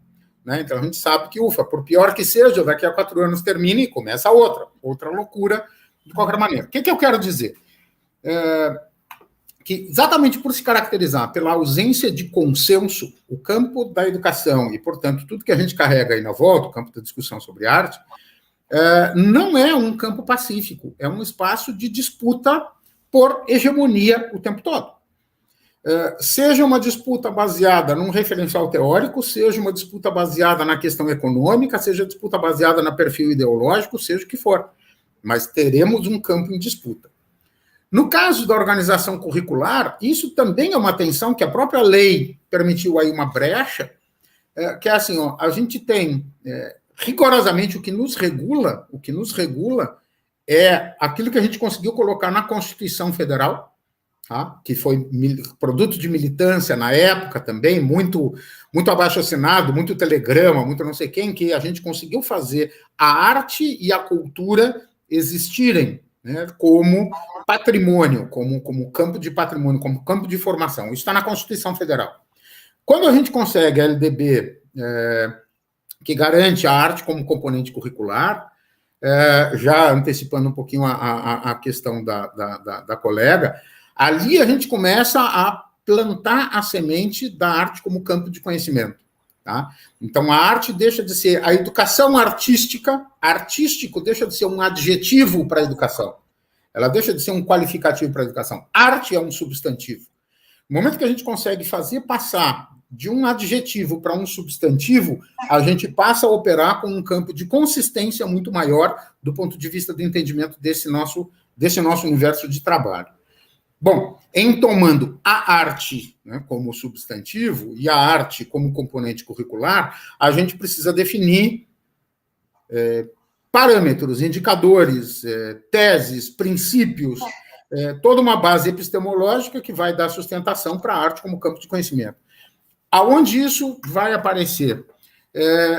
Né? Então, a gente sabe que, ufa, por pior que seja, daqui a 4 anos termina e começa outra loucura, de qualquer maneira. O que eu quero dizer? Que exatamente por se caracterizar pela ausência de consenso, o campo da educação e, portanto, tudo que a gente carrega aí na volta, o campo da discussão sobre arte, não é um campo pacífico, é um espaço de disputa por hegemonia o tempo todo. Seja uma disputa baseada num referencial teórico, seja uma disputa baseada na questão econômica, seja disputa baseada no perfil ideológico, seja o que for. Mas teremos um campo em disputa. No caso da organização curricular, isso também é uma tensão que a própria lei permitiu aí uma brecha, que é assim, ó, a gente tem rigorosamente o que nos regula é aquilo que a gente conseguiu colocar na Constituição Federal, tá? Que foi produto de militância na época também, muito abaixo-assinado, muito telegrama, muito não sei quem, que a gente conseguiu fazer a arte e a cultura existirem, né, como patrimônio, como campo de patrimônio, como campo de formação. Isso está na Constituição Federal. Quando a gente consegue a LDB, que garante a arte como componente curricular, já antecipando um pouquinho a questão da colega, ali a gente começa a plantar a semente da arte como campo de conhecimento. Tá? Então, a arte deixa de ser... A educação artístico deixa de ser um adjetivo para a educação. Ela deixa de ser um qualificativo para a educação. Arte é um substantivo. No momento que a gente consegue fazer passar de um adjetivo para um substantivo, a gente passa a operar com um campo de consistência muito maior do ponto de vista do entendimento desse nosso universo de trabalho. Bom, em tomando a arte, né, como substantivo e a arte como componente curricular, a gente precisa definir parâmetros, indicadores, teses, princípios, toda uma base epistemológica que vai dar sustentação para a arte como campo de conhecimento. Aonde isso vai aparecer?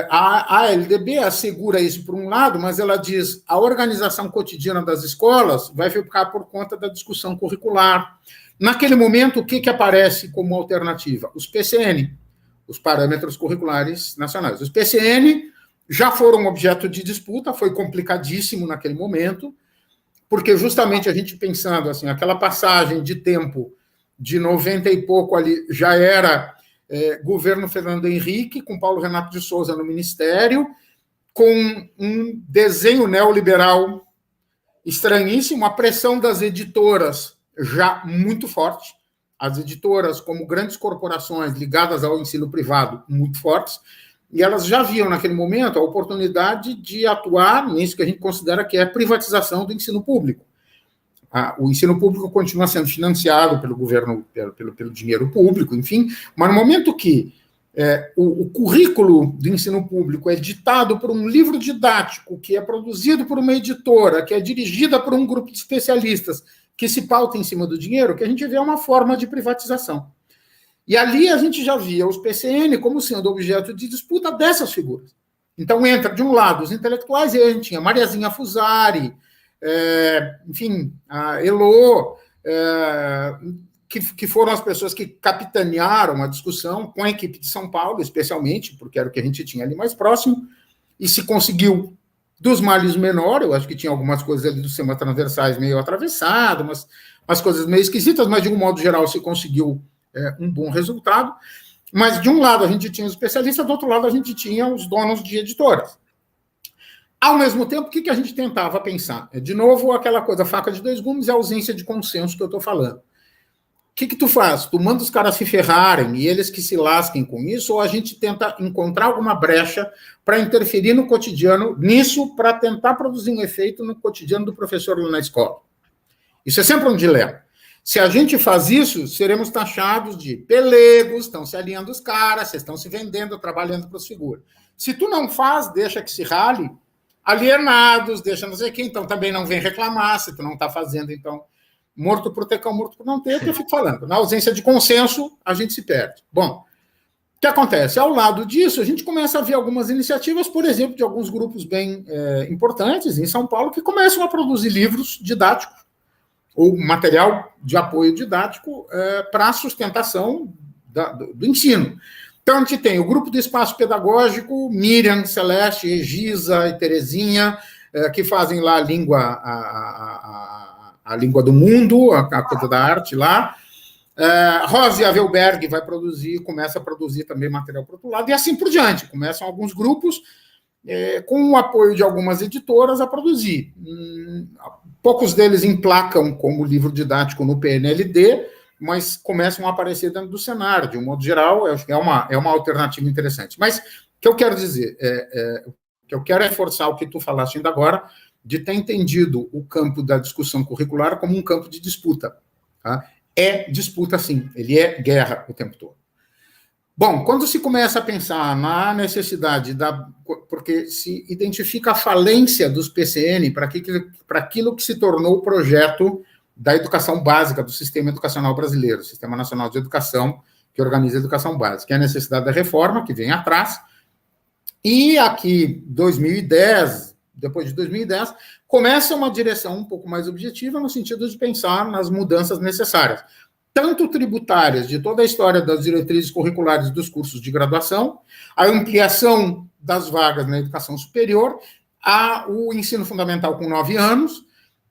A LDB assegura isso por um lado, mas ela diz a organização cotidiana das escolas vai ficar por conta da discussão curricular. Naquele momento, o que aparece como alternativa? Os PCN, os Parâmetros Curriculares Nacionais. Os PCN já foram objeto de disputa, foi complicadíssimo naquele momento, porque justamente a gente pensando assim, aquela passagem de tempo de 90 e pouco ali já era governo Fernando Henrique, com Paulo Renato de Souza no ministério, com um desenho neoliberal estranhíssimo, a pressão das editoras já muito forte, as editoras como grandes corporações ligadas ao ensino privado muito fortes, e elas já viam naquele momento a oportunidade de atuar nisso que a gente considera que é a privatização do ensino público. O ensino público continua sendo financiado pelo governo, pelo dinheiro público, enfim, mas no momento que o currículo do ensino público é ditado por um livro didático, que é produzido por uma editora, que é dirigida por um grupo de especialistas, que se pauta em cima do dinheiro, que a gente vê uma forma de privatização. E ali a gente já via os PCN como sendo objeto de disputa dessas figuras. Então entra, de um lado, os intelectuais, e aí a gente tinha Mariazinha Fusari, enfim, a Elô, que foram as pessoas que capitanearam a discussão com a equipe de São Paulo, especialmente, porque era o que a gente tinha ali mais próximo, e se conseguiu dos males menor. Eu acho que tinha algumas coisas ali dos sistemas transversais meio atravessadas, umas coisas meio esquisitas, mas de um modo geral se conseguiu um bom resultado. Mas de um lado a gente tinha os especialistas, do outro lado a gente tinha os donos de editoras. Ao mesmo tempo, o que a gente tentava pensar? De novo, aquela coisa, faca de dois gumes e a ausência de consenso que eu estou falando. O que tu faz? Tu manda os caras se ferrarem e eles que se lasquem com isso, ou a gente tenta encontrar alguma brecha para interferir no cotidiano, nisso, para tentar produzir um efeito no cotidiano do professor lá na escola? Isso é sempre um dilema. Se a gente faz isso, seremos taxados de pelegos, estão se alinhando os caras, vocês estão se vendendo, trabalhando para os figuras. Se tu não faz, deixa que se rale, alienados, deixa não sei quem, então também não vem reclamar, se tu não está fazendo, então, morto por ter cão, morto por não ter, que eu fico falando. Na ausência de consenso, a gente se perde. Bom, o que acontece? Ao lado disso, a gente começa a ver algumas iniciativas, por exemplo, de alguns grupos bem importantes em São Paulo, que começam a produzir livros didáticos, ou material de apoio didático para a sustentação do ensino. Então, a gente tem o grupo do Espaço Pedagógico, Miriam, Celeste, Regisa e Terezinha, que fazem lá a língua do mundo, a coisa da arte lá. Rosi Avelberg vai produzir, começa a produzir também material para o outro lado, e assim por diante. Começam alguns grupos, com o apoio de algumas editoras, a produzir. Poucos deles emplacam como livro didático no PNLD, mas começam a aparecer dentro do cenário. De um modo geral, é uma alternativa interessante. Mas o que eu quero dizer, o que eu quero é reforçar o que tu falaste ainda agora, de ter entendido o campo da discussão curricular como um campo de disputa. Tá? É disputa, sim, ele é guerra o tempo todo. Bom, quando se começa a pensar na necessidade porque se identifica a falência dos PCN para aquilo que se tornou o projeto da educação básica do sistema educacional brasileiro, Sistema Nacional de Educação, que organiza a educação básica, que é a necessidade da reforma, que vem atrás, e aqui, 2010, depois de 2010, começa uma direção um pouco mais objetiva, no sentido de pensar nas mudanças necessárias, tanto tributárias, de toda a história das diretrizes curriculares dos cursos de graduação, a ampliação das vagas na educação superior, o ensino fundamental com 9 anos,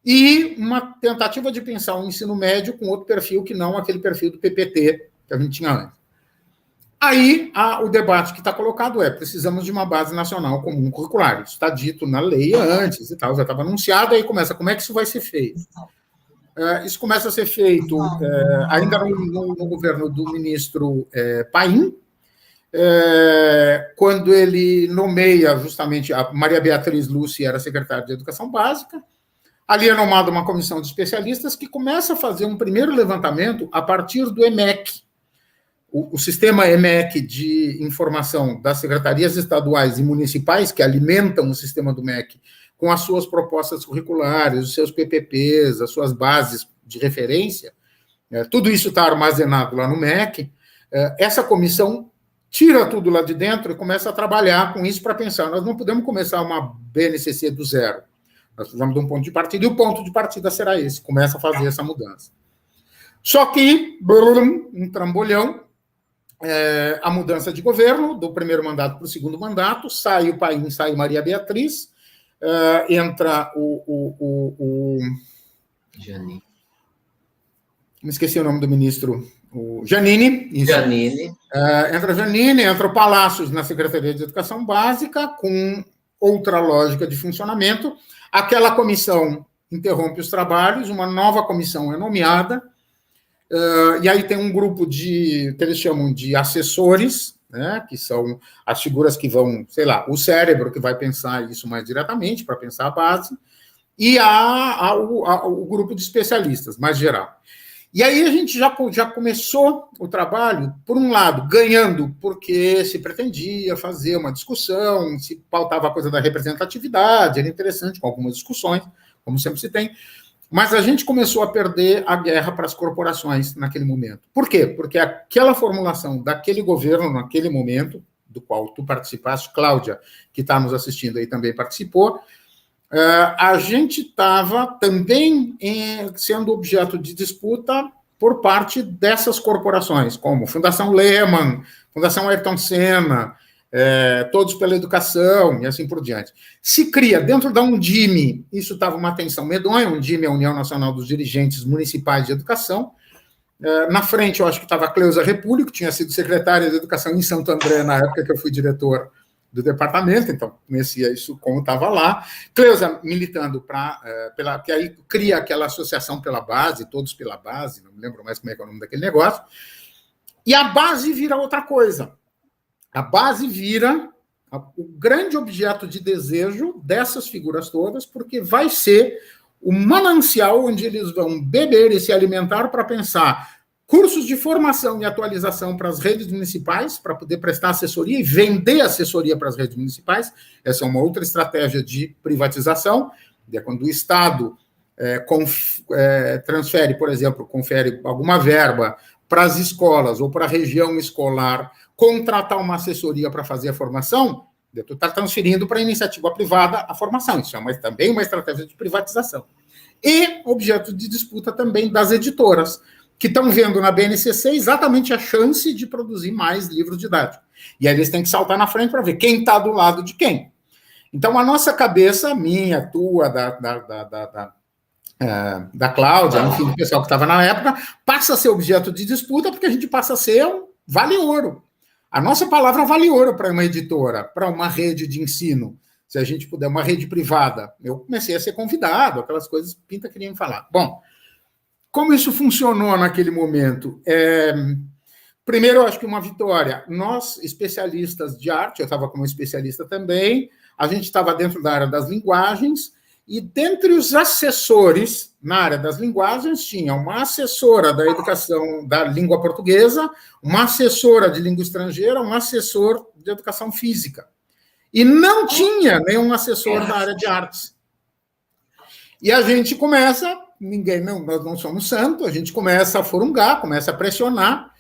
e uma tentativa de pensar um ensino médio com outro perfil que não aquele perfil do PPT que a gente tinha antes. Aí, o debate que está colocado precisamos de uma base nacional comum curricular. Isso está dito na lei antes e tal, já estava anunciado, aí começa, como é que isso vai ser feito? Isso começa a ser feito ainda no governo do ministro Paim, quando ele nomeia justamente a Maria Beatriz Lúcia, era secretária de Educação Básica. Ali é nomada uma comissão de especialistas que começa a fazer um primeiro levantamento a partir do EMEC, o sistema EMEC de informação das secretarias estaduais e municipais, que alimentam o sistema do MEC, com as suas propostas curriculares, os seus PPPs, as suas bases de referência, tudo isso está armazenado lá no MEC. Essa comissão tira tudo lá de dentro e começa a trabalhar com isso para pensar, nós não podemos começar uma BNCC do zero, nós precisamos de um ponto de partida, e o ponto de partida será esse, começa a fazer essa mudança. Só que, um trambolhão, a mudança de governo, do primeiro mandato para o segundo mandato, sai o Paim, sai Maria Beatriz, entra o Janine. Me esqueci o nome do ministro, o Janine. Isso. Janine. Entra Janine, entra o Palácios na Secretaria de Educação Básica, com outra lógica de funcionamento. Aquela comissão interrompe os trabalhos, uma nova comissão é nomeada, e aí tem um grupo que eles chamam de assessores, né, que são as figuras que vão, sei lá, o cérebro que vai pensar isso mais diretamente, para pensar a base, e o grupo de especialistas, mais geral. E aí a gente já começou o trabalho, por um lado, ganhando, porque se pretendia fazer uma discussão, se pautava a coisa da representatividade, era interessante, com algumas discussões, como sempre se tem, mas a gente começou a perder a guerra para as corporações naquele momento. Por quê? Porque aquela formulação daquele governo, naquele momento, do qual tu participaste, Cláudia, que está nos assistindo aí, também participou, a gente estava também sendo objeto de disputa por parte dessas corporações, como Fundação Lehman, Fundação Ayrton Senna, Todos pela Educação, e assim por diante. Se cria, dentro da Undime, isso estava uma tensão medonha, Undime é a União Nacional dos Dirigentes Municipais de Educação, na frente eu acho que estava a Cleusa Repúlio, que tinha sido secretária de Educação em Santo André, na época que eu fui diretor do departamento, então conhecia isso como estava lá. Cleusa militando que aí cria aquela associação pela base, Todos pela Base, não me lembro mais como é que é o nome daquele negócio, e a base vira outra coisa. A base vira o grande objeto de desejo dessas figuras todas, porque vai ser o manancial onde eles vão beber e se alimentar para pensar cursos de formação e atualização para as redes municipais, para poder prestar assessoria e vender assessoria para as redes municipais. Essa é uma outra estratégia de privatização, é quando o Estado transfere, por exemplo, confere alguma verba para as escolas ou para a região escolar contratar uma assessoria para fazer a formação, tu está transferindo para a iniciativa privada a formação. Isso é também uma estratégia de privatização. E objeto de disputa também das editoras, que estão vendo na BNCC exatamente a chance de produzir mais livros didáticos. E aí eles têm que saltar na frente para ver quem está do lado de quem. Então, a nossa cabeça, minha, tua, da Cláudia, enfim, do pessoal que estava na época, passa a ser objeto de disputa, porque a gente passa a ser vale ouro. A nossa palavra vale ouro para uma editora, para uma rede de ensino, se a gente puder, uma rede privada. Eu comecei a ser convidado, aquelas coisas que Pinta queria me falar. Bom, como isso funcionou naquele momento? Primeiro, eu acho que uma vitória. Nós, especialistas de arte, eu estava como especialista também, a gente estava dentro da área das linguagens, e dentre os assessores na área das linguagens, tinha uma assessora da educação da língua portuguesa, uma assessora de língua estrangeira, um assessor de educação física. E não tinha nenhum assessor da área de artes. E a gente começa, nós não somos santos, a gente começa a forungar, começa a pressionar,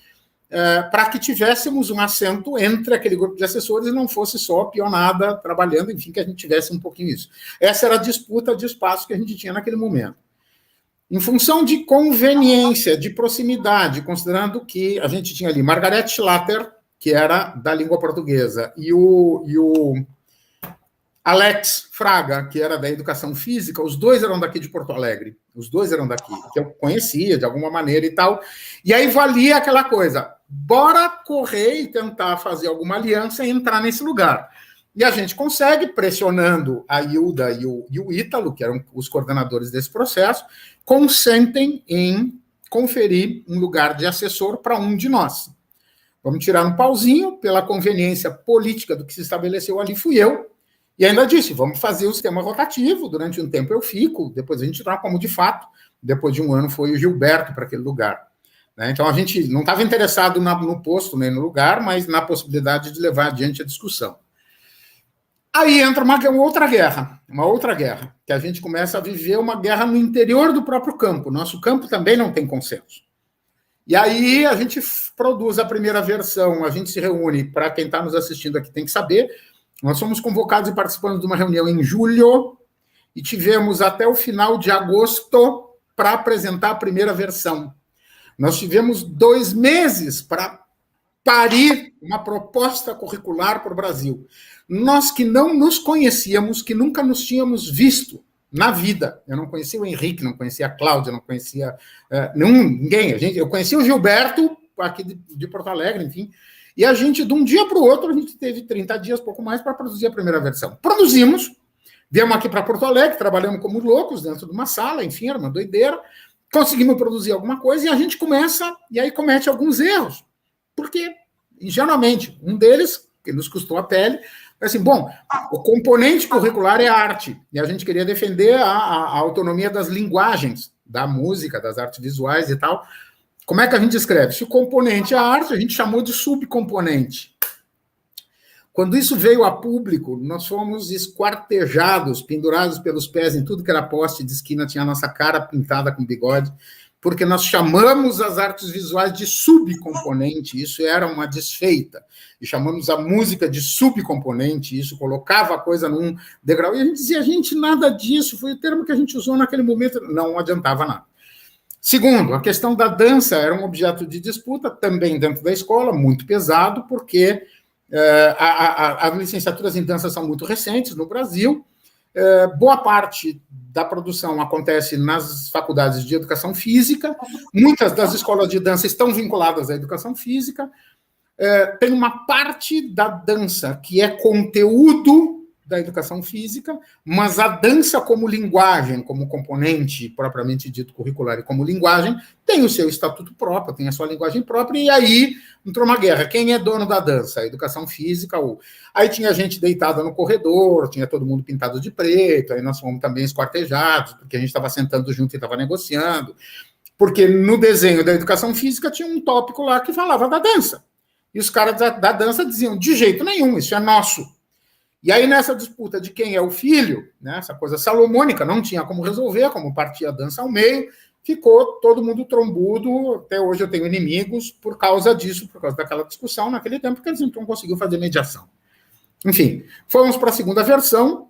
para que tivéssemos um assento entre aquele grupo de assessores e não fosse só pionada trabalhando, enfim, que a gente tivesse um pouquinho isso. Essa era a disputa de espaço que a gente tinha naquele momento. Em função de conveniência, de proximidade, considerando que a gente tinha ali Margarete Schlatter, que era da língua portuguesa, e o Alex Fraga, que era da educação física, os dois eram daqui de Porto Alegre, os dois eram daqui, que eu conhecia de alguma maneira e tal, e aí valia aquela coisa, bora correr e tentar fazer alguma aliança e entrar nesse lugar. E a gente consegue, pressionando a Hilda e o Ítalo, que eram os coordenadores desse processo, consentem em conferir um lugar de assessor para um de nós. Vamos tirar um pauzinho, pela conveniência política do que se estabeleceu ali, fui eu, e ainda disse, vamos fazer o sistema rotativo, durante um tempo eu fico, depois a gente troca, como de fato, depois de um ano foi o Gilberto para aquele lugar. Então a gente não estava interessado no posto nem no lugar, mas na possibilidade de levar adiante a discussão. Aí entra uma outra guerra, que a gente começa a viver uma guerra no interior do próprio campo. Nosso campo também não tem consenso. E aí a gente produz a primeira versão, a gente se reúne, para quem está nos assistindo aqui tem que saber, nós fomos convocados e participamos de uma reunião em julho, e tivemos até o final de agosto para apresentar a primeira versão. Nós tivemos 2 meses para parir uma proposta curricular para o Brasil. Nós que não nos conhecíamos, que nunca nos tínhamos visto na vida. Eu não conhecia o Henrique, não conhecia a Cláudia, não conhecia ninguém. Eu conhecia o Gilberto, aqui de Porto Alegre, enfim. E a gente, de um dia para o outro, a gente teve 30 dias, pouco mais, para produzir a primeira versão. Produzimos, viemos aqui para Porto Alegre, trabalhamos como loucos dentro de uma sala, enfim, era uma doideira. Conseguimos produzir alguma coisa e a gente começa, e aí comete alguns erros. Porque, geralmente, um deles, que nos custou a pele, é assim, bom, o componente curricular é a arte, e a gente queria defender a autonomia das linguagens, da música, das artes visuais e tal. Como é que a gente escreve? Se o componente é a arte, a gente chamou de subcomponente. Quando isso veio a público, nós fomos esquartejados, pendurados pelos pés em tudo que era poste de esquina, tinha a nossa cara pintada com bigode, porque nós chamamos as artes visuais de subcomponente, isso era uma desfeita, e chamamos a música de subcomponente, isso colocava a coisa num degrau, e a gente dizia, gente, nada disso, foi o termo que a gente usou naquele momento, não adiantava nada. Segundo, a questão da dança era um objeto de disputa, também dentro da escola, muito pesado, porque as licenciaturas em dança são muito recentes no Brasil, boa parte da produção acontece nas faculdades de educação física, muitas das escolas de dança estão vinculadas à educação física, tem uma parte da dança que é conteúdo da educação física, mas a dança como linguagem, como componente propriamente dito curricular e como linguagem, tem o seu estatuto próprio, tem a sua linguagem própria, e aí entrou uma guerra. Quem é dono da dança? A educação física. Aí tinha gente deitada no corredor, tinha todo mundo pintado de preto, aí nós fomos também esquartejados, porque a gente estava sentando junto e estava negociando, porque no desenho da educação física tinha um tópico lá que falava da dança. E os caras da dança diziam, de jeito nenhum, isso é nosso. E aí, nessa disputa de quem é o filho, né, essa coisa salomônica, não tinha como resolver, como partia a dança ao meio, ficou todo mundo trombudo. Até hoje eu tenho inimigos por causa disso, por causa daquela discussão naquele tempo, que eles não conseguiram fazer mediação. Enfim, fomos para a segunda versão,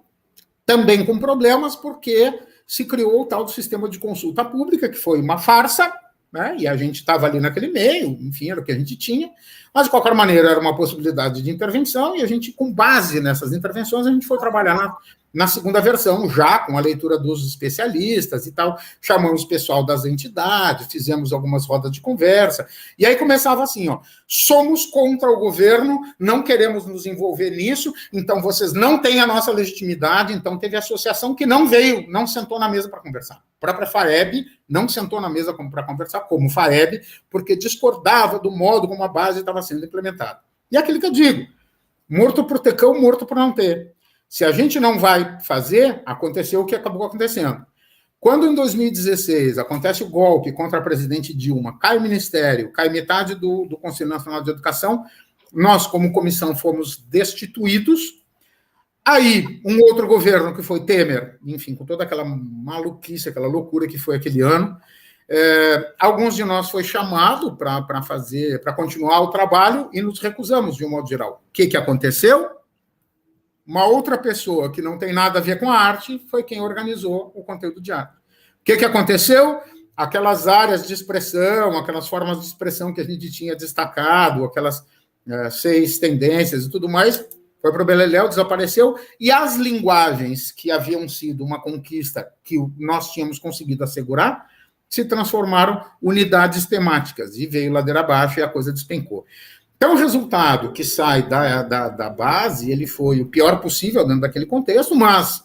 também com problemas, porque se criou o tal do sistema de consulta pública, que foi uma farsa, né, e a gente estava ali naquele meio, enfim, era o que a gente tinha, mas, de qualquer maneira, era uma possibilidade de intervenção, e a gente, com base nessas intervenções, a gente foi trabalhar na segunda versão, já com a leitura dos especialistas e tal, chamamos o pessoal das entidades, fizemos algumas rodas de conversa, e aí começava assim, somos contra o governo, não queremos nos envolver nisso, então vocês não têm a nossa legitimidade. Então teve associação que não veio, não sentou na mesa para conversar. A própria FAEB não sentou na mesa para conversar, como FAEB, porque discordava do modo como a base estava sendo implementada. E é aquilo que eu digo, morto por ter cão, morto por não ter. Se a gente não vai fazer, aconteceu o que acabou acontecendo. Quando, em 2016, acontece o golpe contra a presidente Dilma, cai o ministério, cai metade do Conselho Nacional de Educação, nós, como comissão, fomos destituídos. Aí, um outro governo, que foi Temer, enfim, com toda aquela maluquice, aquela loucura que foi aquele ano, alguns de nós foi chamado para continuar o trabalho e nos recusamos, de um modo geral. O que aconteceu? Uma outra pessoa que não tem nada a ver com a arte foi quem organizou o conteúdo de arte. O que aconteceu? Aquelas áreas de expressão, aquelas formas de expressão que a gente tinha destacado, aquelas 6 tendências e tudo mais, foi para o beleléu, desapareceu, e as linguagens que haviam sido uma conquista que nós tínhamos conseguido assegurar, se transformaram unidades temáticas, e veio ladeira abaixo e a coisa despencou. Então, o resultado que sai da base, ele foi o pior possível dentro daquele contexto, mas,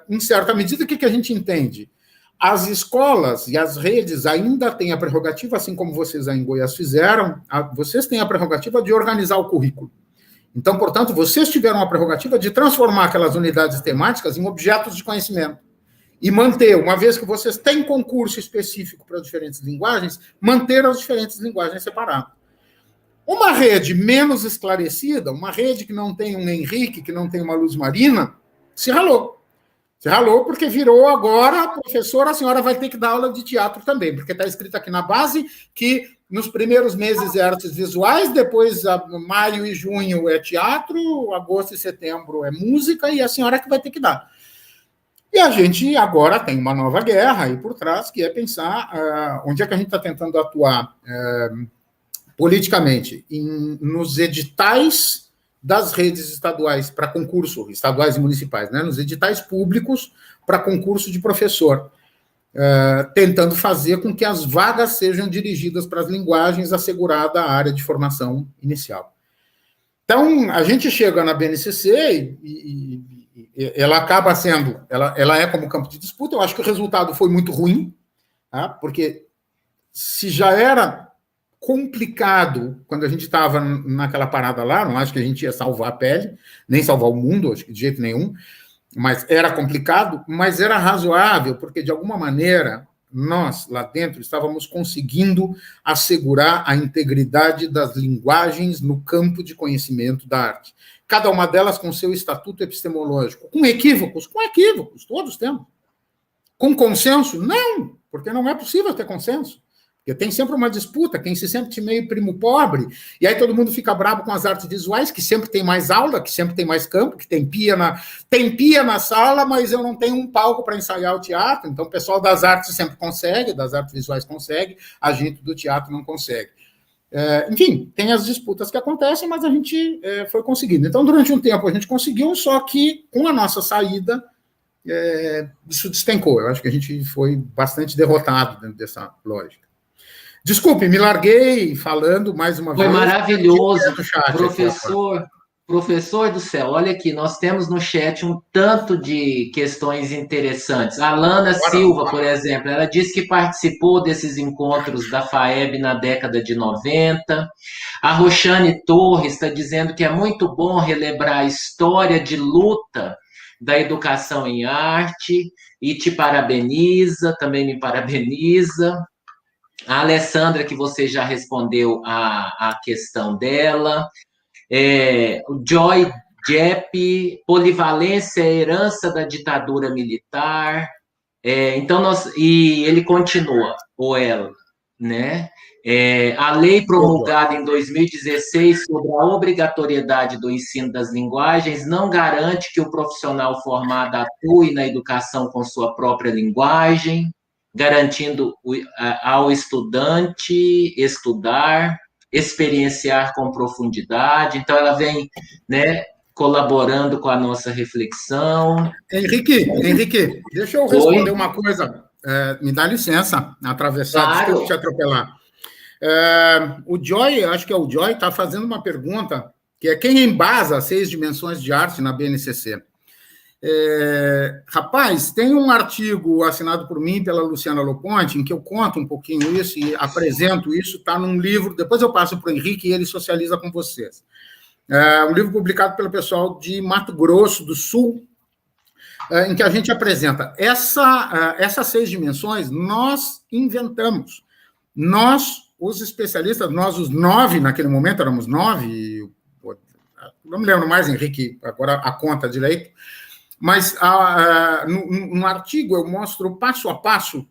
em certa medida, o que a gente entende? As escolas e as redes ainda têm a prerrogativa, assim como vocês aí em Goiás fizeram, vocês têm a prerrogativa de organizar o currículo. Então, portanto, vocês tiveram a prerrogativa de transformar aquelas unidades temáticas em objetos de conhecimento. E manter, uma vez que vocês têm concurso específico para diferentes linguagens, manter as diferentes linguagens separadas. Uma rede menos esclarecida, uma rede que não tem um Henrique, que não tem uma Luz Marina, se ralou. Se ralou porque virou agora, professora, a senhora vai ter que dar aula de teatro também, porque está escrito aqui na base que nos primeiros meses é artes visuais, depois maio e junho é teatro, agosto e setembro é música, e a senhora que vai ter que dar. E a gente agora tem uma nova guerra aí por trás, que é pensar onde é que a gente está tentando atuar politicamente, nos editais das redes estaduais para concurso, estaduais e municipais, né, nos editais públicos para concurso de professor, tentando fazer com que as vagas sejam dirigidas para as linguagens, assegurada a área de formação inicial. Então, a gente chega na BNCC e ela acaba sendo, ela é como campo de disputa. Eu acho que o resultado foi muito ruim, tá? Porque se já era complicado quando a gente estava naquela parada lá, não acho que a gente ia salvar a pele, nem salvar o mundo, acho que de jeito nenhum, mas era complicado, mas era razoável, porque de alguma maneira nós, lá dentro, estávamos conseguindo assegurar a integridade das linguagens no campo de conhecimento da arte. Cada uma delas com seu estatuto epistemológico. Com equívocos, todos temos. Com consenso? Não, porque não é possível ter consenso. Porque tem sempre uma disputa, quem se sente meio primo pobre, e aí todo mundo fica bravo com as artes visuais, que sempre tem mais aula, que sempre tem mais campo, que tem pia na sala, mas eu não tenho um palco para ensaiar o teatro. Então o pessoal das artes sempre consegue, das artes visuais consegue, a gente do teatro não consegue. Enfim, tem as disputas que acontecem, mas a gente foi conseguindo. Então, durante um tempo a gente conseguiu, só que com a nossa saída, isso despencou. Eu acho que a gente foi bastante derrotado dentro dessa lógica. Desculpe, me larguei falando mais uma vez. Foi maravilhoso, professor do céu. Olha aqui, nós temos no chat um tanto de questões interessantes. A Lana Silva, por exemplo, ela disse que participou desses encontros da FAEB na década de 90. A Roxane Torres está dizendo que é muito bom relembrar a história de luta da educação em arte e te parabeniza, também me parabeniza. A Alessandra, que você já respondeu a questão dela. O Joy Jepp, polivalência, herança da ditadura militar. Então, e ele continua, ou ela, né? A lei promulgada em 2016 sobre a obrigatoriedade do ensino das linguagens não garante que o profissional formado atue na educação com sua própria linguagem, garantindo ao estudante estudar, experienciar com profundidade. Então, ela vem, né, colaborando com a nossa reflexão. Henrique, deixa eu responder uma coisa. Me dá licença, atravessar, claro. Desculpa te atropelar. O Joy, acho que é o Joy, está fazendo uma pergunta, que é quem embasa 6 dimensões de arte na BNCC? Rapaz, tem um artigo assinado por mim e pela Luciana Loponte, em que eu conto um pouquinho isso e apresento isso, está num livro, depois eu passo para o Henrique e ele socializa com vocês. Um livro publicado pelo pessoal de Mato Grosso do Sul, em que a gente apresenta essas 6 dimensões, nós inventamos. Nós, os especialistas, nós os 9, naquele momento éramos 9, não me lembro mais, Henrique, agora a conta direito, mas no artigo eu mostro passo a passo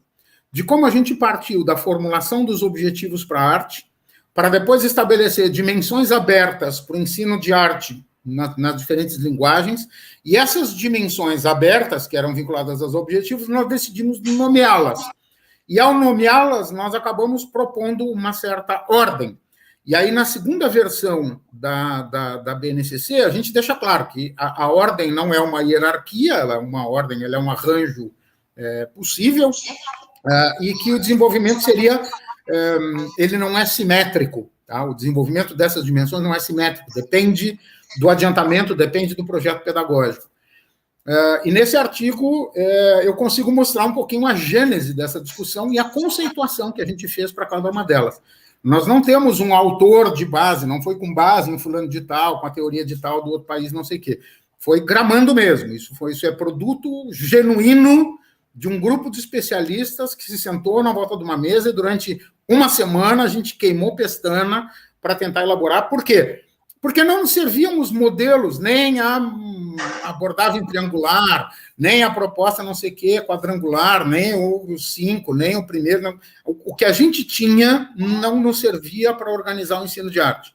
de como a gente partiu da formulação dos objetivos para a arte, para depois estabelecer dimensões abertas para o ensino de arte nas diferentes linguagens, e essas dimensões abertas, que eram vinculadas aos objetivos, nós decidimos nomeá-las. E ao nomeá-las, nós acabamos propondo uma certa ordem. E aí, na segunda versão da BNCC, a gente deixa claro que a ordem não é uma hierarquia, ela é uma ordem, ela é um arranjo possível, e que o desenvolvimento seria, ele não é simétrico, Tá? O desenvolvimento dessas dimensões não é simétrico, depende do adiantamento, depende do projeto pedagógico. E nesse artigo eu consigo mostrar um pouquinho a gênese dessa discussão e a conceituação que a gente fez para cada uma delas. Nós não temos um autor de base, não foi com base em fulano de tal, com a teoria de tal do outro país, não sei o quê. Foi gramando mesmo. Isso é produto genuíno de um grupo de especialistas que se sentou na volta de uma mesa e durante uma semana a gente queimou pestana para tentar elaborar. Por quê? Porque não nos serviam os modelos, nem a abordagem triangular, nem a proposta não sei o quê, quadrangular, nem o 5, nem o primeiro. Não. O que a gente tinha não nos servia para organizar o ensino de arte.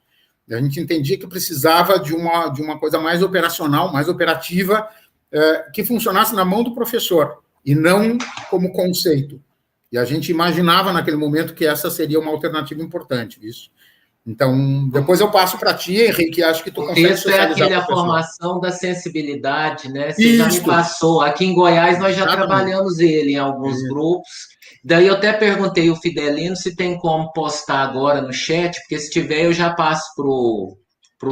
A gente entendia que precisava de uma coisa mais operacional, mais operativa, que funcionasse na mão do professor, e não como conceito. E a gente imaginava naquele momento que essa seria uma alternativa importante, isso. Então, depois eu passo para ti, Henrique, acho que tu consegue socializar. Isso é a formação da sensibilidade, né? Você já me passou. Aqui em Goiás nós já trabalhamos ele em alguns grupos. Daí eu até perguntei ao Fidelino se tem como postar agora no chat, porque se tiver eu já passo pro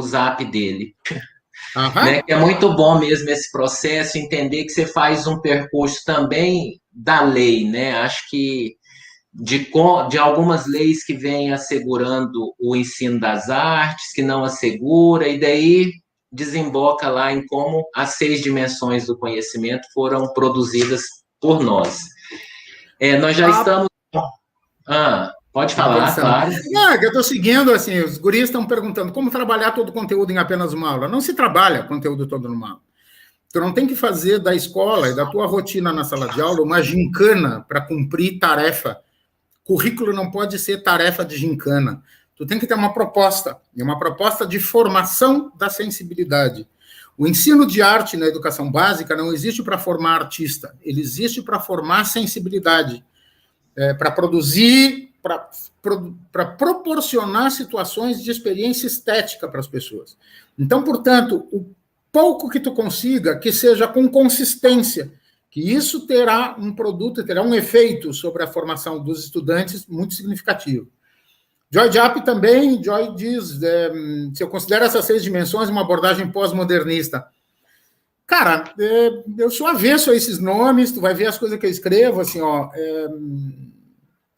zap dele. Né? Que é muito bom mesmo esse processo, entender que você faz um percurso também da lei, né? Acho que de algumas leis que vêm assegurando o ensino das artes, que não assegura, e daí desemboca lá em como as 6 dimensões do conhecimento foram produzidas por nós. Nós já estamos... pode falar, claro. Não, eu estou seguindo, assim, os guris estão perguntando como trabalhar todo o conteúdo em apenas uma aula. Não se trabalha conteúdo todo numa aula. Tu não tem que fazer da escola e da tua rotina na sala de aula uma gincana para cumprir tarefa. Currículo não pode ser tarefa de gincana. Tu tem que ter uma proposta, e uma proposta de formação da sensibilidade. O ensino de arte na educação básica não existe para formar artista, ele existe para formar sensibilidade, para produzir, para proporcionar situações de experiência estética para as pessoas. Então, portanto, o pouco que tu consiga, que seja com consistência, que isso terá um produto, terá um efeito sobre a formação dos estudantes muito significativo. Joy Diap também, Joy diz, se eu considero essas 6 dimensões uma abordagem pós-modernista. Cara, eu sou avesso a esses nomes, tu vai ver as coisas que eu escrevo, assim,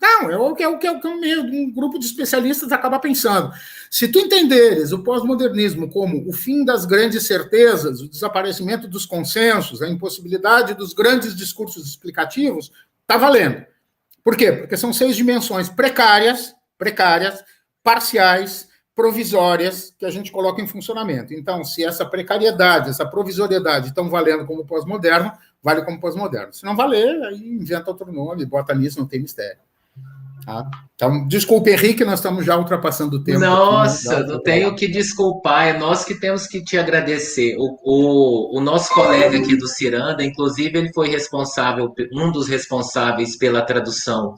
não, é o que um grupo de especialistas acaba pensando. Se tu entenderes o pós-modernismo como o fim das grandes certezas, o desaparecimento dos consensos, a impossibilidade dos grandes discursos explicativos, tá valendo. Por quê? Porque são 6 dimensões precárias, parciais, provisórias, que a gente coloca em funcionamento. Então, se essa precariedade, essa provisoriedade estão valendo como pós-moderno, vale como pós-moderno. Se não valer, aí inventa outro nome, bota nisso, não tem mistério. Tá? Então, desculpe, Henrique, nós estamos já ultrapassando o tempo. Nossa, aqui, não tenho que desculpar, é nós que temos que te agradecer. O nosso colega aqui do Ciranda, inclusive, ele foi responsável, um dos responsáveis pela tradução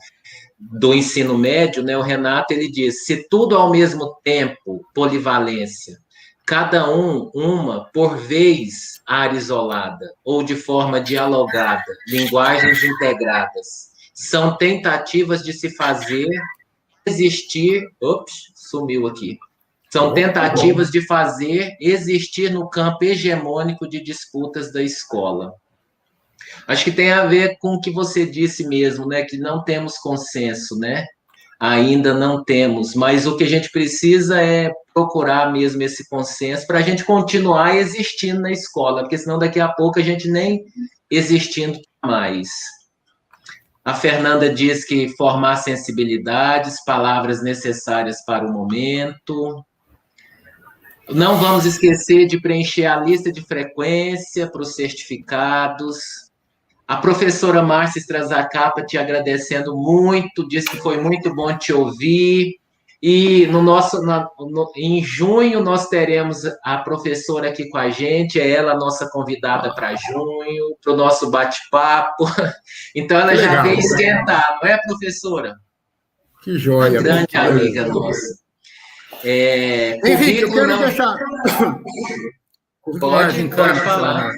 do ensino médio, né? O Renato, ele diz, se tudo ao mesmo tempo, polivalência, cada uma por vez, área isolada, ou de forma dialogada, linguagens integradas, são tentativas de se fazer existir... Ops, sumiu aqui. São tentativas de fazer existir no campo hegemônico de disputas da escola. Acho que tem a ver com o que você disse mesmo, né? Que não temos consenso, né? Ainda não temos, mas o que a gente precisa é procurar mesmo esse consenso para a gente continuar existindo na escola, porque senão daqui a pouco a gente nem existindo mais. A Fernanda diz que formar sensibilidades, palavras necessárias para o momento. Não vamos esquecer de preencher a lista de frequência para os certificados. A professora Márcia Strazacapa te agradecendo muito, disse que foi muito bom te ouvir. E em junho nós teremos a professora aqui com a gente, é ela a nossa convidada para junho, para o nosso bate-papo. Então ela já veio esquentar, não é, professora? Que joia. Uma grande amiga nossa. Henrique, eu quero deixar... Pode falar.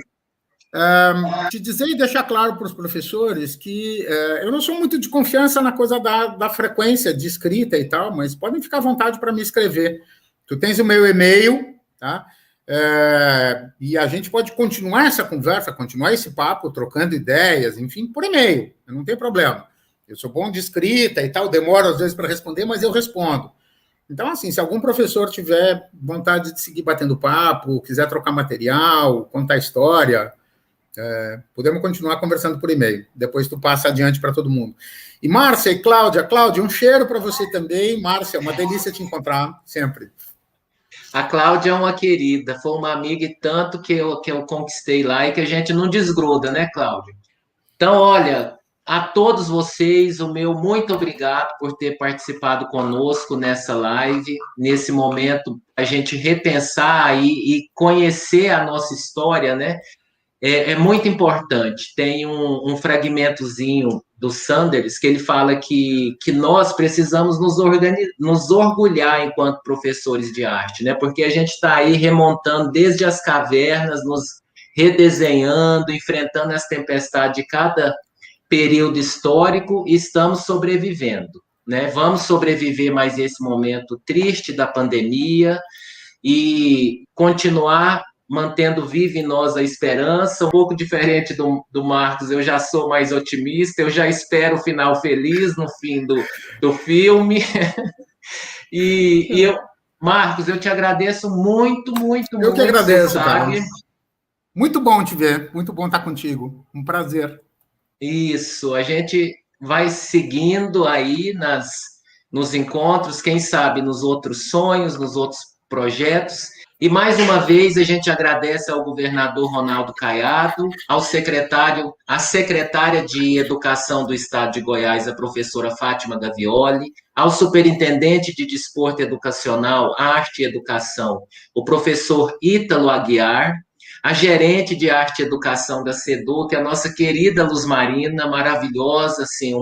Te dizer e deixar claro para os professores que eu não sou muito de confiança na coisa da frequência de escrita e tal, mas podem ficar à vontade para me escrever. Tu tens o meu e-mail, tá? E a gente pode continuar essa conversa, continuar esse papo, trocando ideias, enfim, por e-mail, não tem problema. Eu sou bom de escrita e tal, demoro às vezes para responder, mas eu respondo. Então, assim, se algum professor tiver vontade de seguir batendo papo, quiser trocar material, contar história, podemos continuar conversando por e-mail. Depois tu passa adiante para todo mundo. E Márcia e Cláudia, um cheiro para você também. Márcia, uma delícia te encontrar, sempre. A Cláudia é uma querida, foi uma amiga e tanto que eu conquistei lá e que a gente não desgruda, né, Cláudia? Então, olha, a todos vocês, o meu muito obrigado por ter participado conosco nessa live, nesse momento, a gente repensar e conhecer a nossa história, né? É muito importante. Tem um fragmentozinho do Sanders que ele fala que nós precisamos nos orgulhar enquanto professores de arte, né? Porque a gente está aí remontando desde as cavernas, nos redesenhando, enfrentando as tempestades de cada período histórico e estamos sobrevivendo, né? Vamos sobreviver mais esse momento triste da pandemia e continuar mantendo viva em nós a esperança, um pouco diferente do Marcos, eu já sou mais otimista, eu já espero o final feliz no fim do filme, Marcos, eu te agradeço muito, muito, Eu que muito, agradeço, você sabe. cara. Muito bom te ver, muito bom estar contigo, um prazer. Isso, a gente vai seguindo aí nos encontros, quem sabe nos outros sonhos, nos outros projetos. E mais uma vez a gente agradece ao governador Ronaldo Caiado, à secretária de Educação do Estado de Goiás, a professora Fátima Gavioli, ao superintendente de Desporto Educacional, Arte e Educação, o professor Ítalo Aguiar, a gerente de arte e educação da SEDUC, a nossa querida Luz Marina, maravilhosa, assim,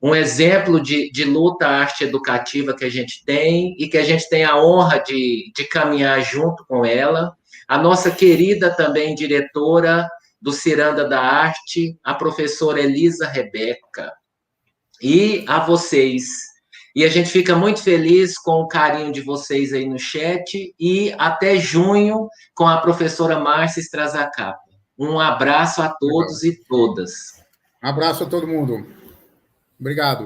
um exemplo de luta arte educativa que a gente tem e que a gente tem a honra de caminhar junto com ela. A nossa querida também diretora do Ciranda da Arte, a professora Elisa Rebeca. E a vocês. E a gente fica muito feliz com o carinho de vocês aí no chat e até junho com a professora Márcia Strazacapa. Um abraço a todos e todas. Um abraço a todo mundo. Obrigado.